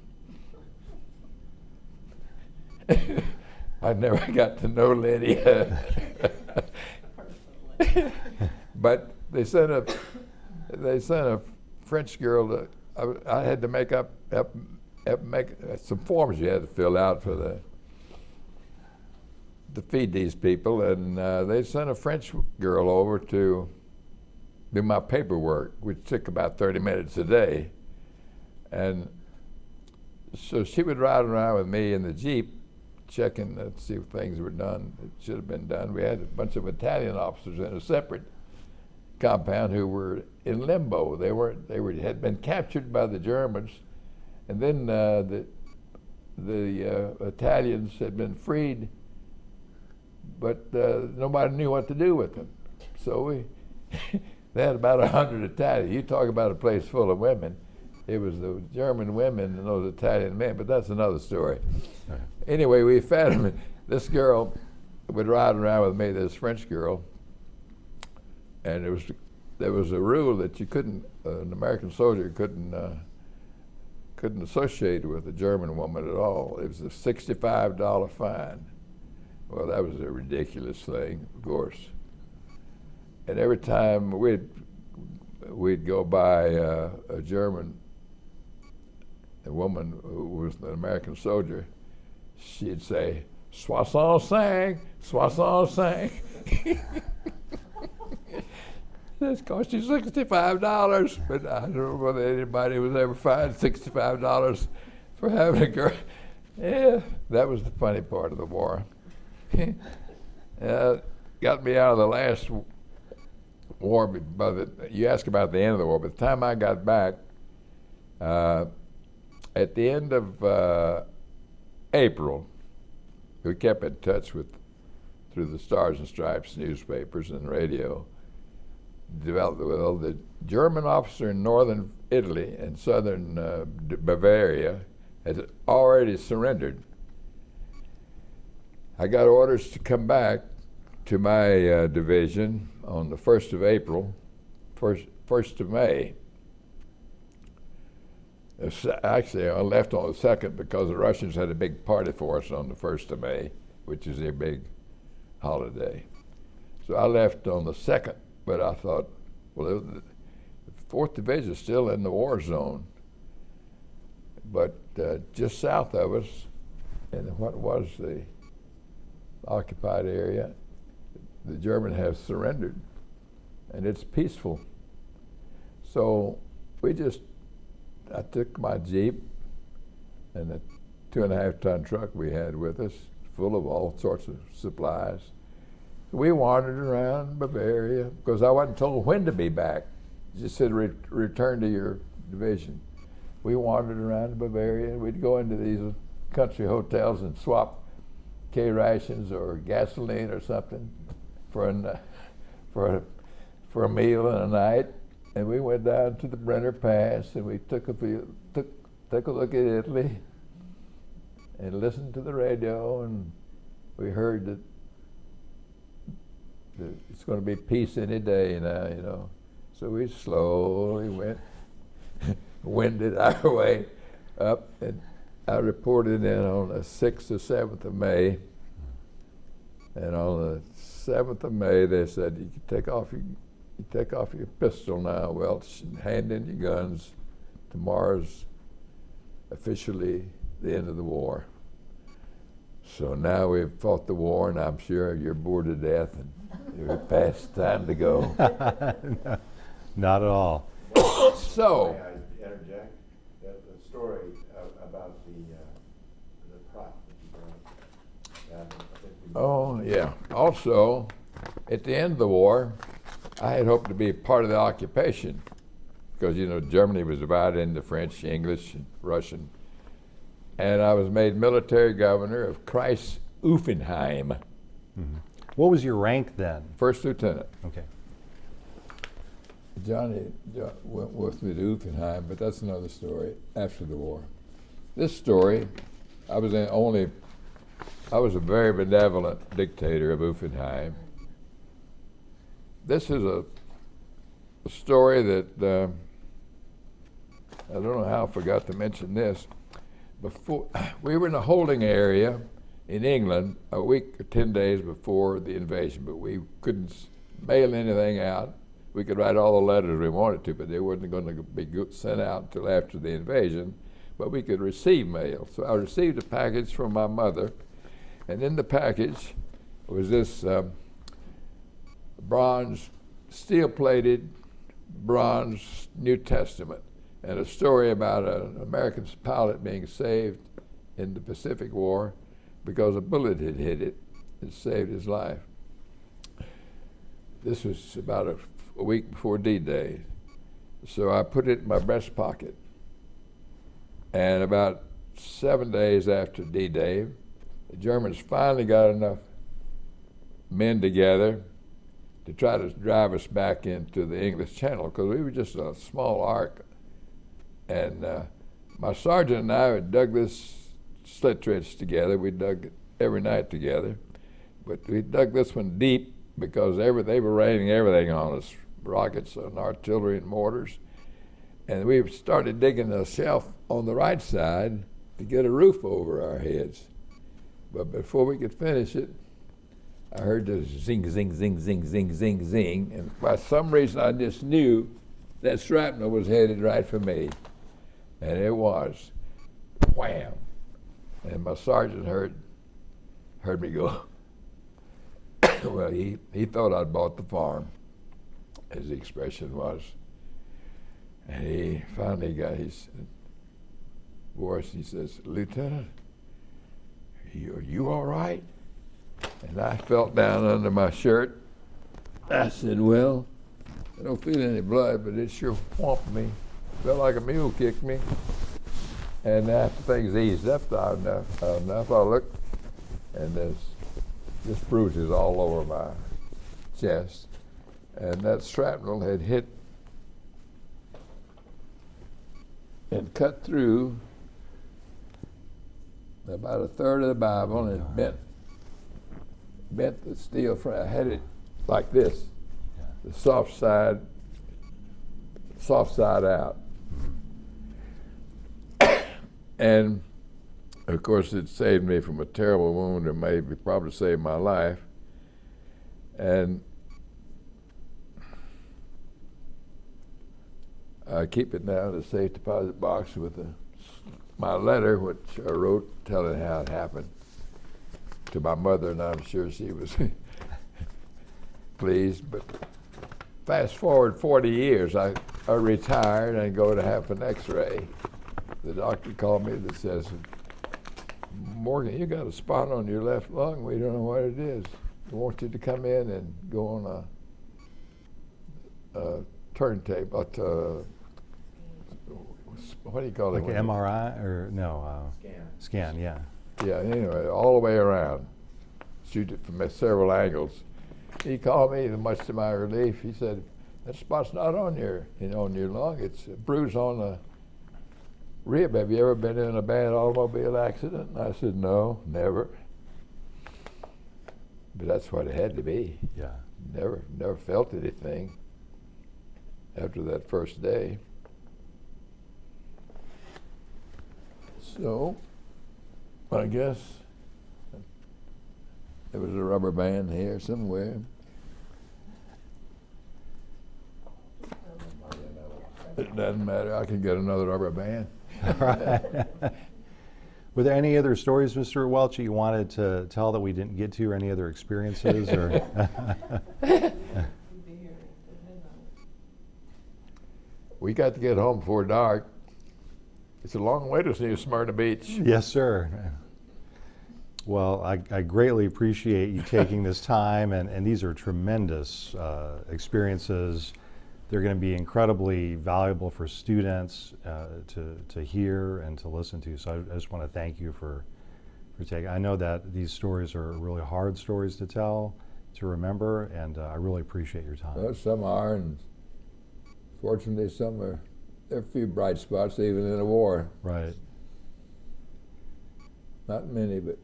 I never got to know Lydia. But they sent a French girl I had to make some forms you had to fill out to feed these people, and they sent a French girl over to do my paperwork, which took about 30 minutes a day. And so she would ride around with me in the Jeep, checking to see if things were done that should have been done. We had a bunch of Italian officers in a separate compound who were in limbo. They had been captured by the Germans, and then the Italians had been freed, but nobody knew what to do with them. So they had about 100 Italians. You talk about a place full of women. It was the German women and those Italian men, but that's another story. Right. Anyway, we fed them. This girl would ride around with me, this French girl, and there was a rule that you couldn't, an American soldier couldn't associate with a German woman at all. It was a $65 fine. Well, that was a ridiculous thing, of course. And every time we'd go by a woman who was an American soldier, she'd say, "65, 65." This cost you $65, but I don't know whether anybody was ever fined $65 for having a girl. Yeah, that was the funny part of the war. Got me out of the last war. You asked about the end of the war. By the time I got back, at the end of April, we kept in touch through the Stars and Stripes newspapers and radio. The German officer in northern Italy and southern Bavaria had already surrendered. I got orders to come back to my division on the 1st of April, 1st of May. Actually, I left on the 2nd because the Russians had a big party for us on the 1st of May, which is their big holiday. So I left on the 2nd. But I thought, well, the 4th Division is still in the war zone. But just south of us, in what was the occupied area, the Germans have surrendered, and it's peaceful. So I took my Jeep and the 2.5-ton truck we had with us, full of all sorts of supplies. We wandered around Bavaria because I wasn't told when to be back. It just said return to your division. We wandered around Bavaria. We'd go into these country hotels and swap K rations or gasoline or something for a meal and a night. And we went down to the Brenner Pass and we took a look at Italy and listened to the radio, and we heard that it's going to be peace any day now, So we slowly wended our way up, and I reported in on the 6th or 7th of May. And on the 7th of May, they said, you can take off your pistol now, Welch, and hand in your guns. Tomorrow's officially the end of the war. So now we've fought the war, and I'm sure you're bored to death, and we're past time to go. No, not at all. So, may I interject? The story about the prop that you brought. oh yeah. Also, at the end of the war, I had hoped to be part of the occupation because Germany was divided into French, English, and Russian, and I was made military governor of Kreis Uffenheim. Mm-hmm. What was your rank then? First lieutenant. Okay. Johnny went with me to Uffenheim, but that's another story after the war. This story, I was a very benevolent dictator of Uffenheim. This is a story that I don't know how I forgot to mention this. Before we were in a holding area in England a week or 10 days before the invasion, but we couldn't mail anything out. We could write all the letters we wanted to, but they weren't going to be sent out until after the invasion. But we could receive mail. So I received a package from my mother, and in the package was this bronze, steel-plated bronze New Testament, and a story about an American pilot being saved in the Pacific War because a bullet had hit it and saved his life. This was about a week before D-Day. So I put it in my breast pocket. And about 7 days after D-Day, the Germans finally got enough men together to try to drive us back into the English Channel, because we were just a small ark. And my sergeant and I had dug this slit trench together. We dug it every night together. But we dug this one deep because they were raining everything on us, rockets and artillery and mortars. And we started digging a shelf on the right side to get a roof over our heads. But before we could finish it, I heard this zing, zing, zing, zing, zing, zing, zing. And by some reason, I just knew that shrapnel was headed right for me. And it was. Wham! And my sergeant heard heard me go, well, he thought I'd bought the farm, as the expression was. And he finally got his voice. He says, "Lieutenant, are you all right?" And I felt down under my shirt. I said, "Well, I don't feel any blood, but it sure whomped me. Felt like a mule kicked me." And after things eased up enough, I looked, and this bruises all over my chest. And that shrapnel had hit and cut through about a third of the Bible, and it bent the steel frame. I had it like this, the soft side out. And of course it saved me from a terrible wound, or maybe probably saved my life. And I keep it now in a safe deposit box with my letter, which I wrote telling how it happened to my mother, and I'm sure she was pleased. But fast forward 40 years, I retired and go to have an x-ray. The doctor called me that says, "Morgan, you got a spot on your left lung. We don't know what it is. We want you to come in and go on a turntable, what do you call it? Like an MRI or no? Scan, yeah. Yeah, anyway, all the way around. Shoot it from several angles." He called me, and much to my relief, he said, "That spot's not on your lung. It's a bruise on the rib. Have you ever been in a bad automobile accident?" And I said, "No, never." But that's what it had to be. Yeah. Never felt anything after that first day. So, I guess there was a rubber band here somewhere. It doesn't matter. I can get another rubber band. Right. Were there any other stories, Mr. Welch, you wanted to tell that we didn't get to, or any other experiences? Or We got to get home before dark. It's a long way to see Smyrna Beach. Yes, sir. Well, I greatly appreciate you taking this time, and these are tremendous experiences. They're going to be incredibly valuable for students to hear and to listen to. So I just want to thank you for taking. I know that these stories are really hard stories to tell, to remember, and I really appreciate your time. Well, some are, and fortunately some are. There are a few bright spots even in a war. Right. Not many, but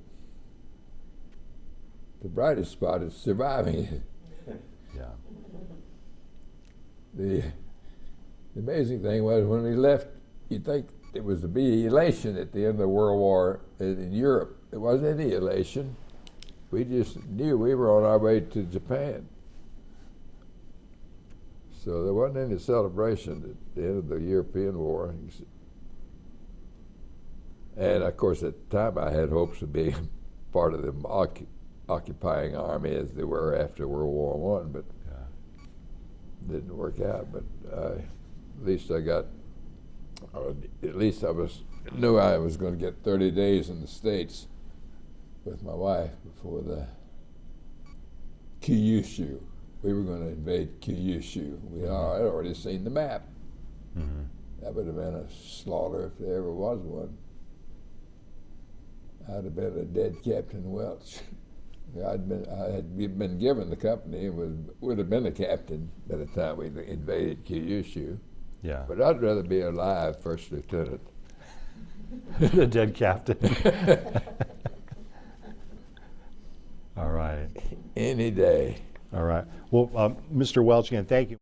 the brightest spot is surviving it. Yeah. The amazing thing was when we left, you'd think it was to be elation at the end of the World War in Europe. There wasn't any elation. We just knew we were on our way to Japan. So there wasn't any celebration at the end of the European War. And of course at the time I had hopes of being part of the occupying army as they were after World War I, but didn't work out. But at least I got, at least knew I was going to get 30 days in the States with my wife before the Kyushu. We were going to invade Kyushu. I'd already seen the map. Mm-hmm. That would have been a slaughter if there ever was one. I'd have been a dead Captain Welch. I had been given the company and would have been a captain by the time we invaded Kyushu. Yeah. But I'd rather be alive, first lieutenant. The dead captain. All right. Any day. All right. Well, Mr. Welch, again, thank you.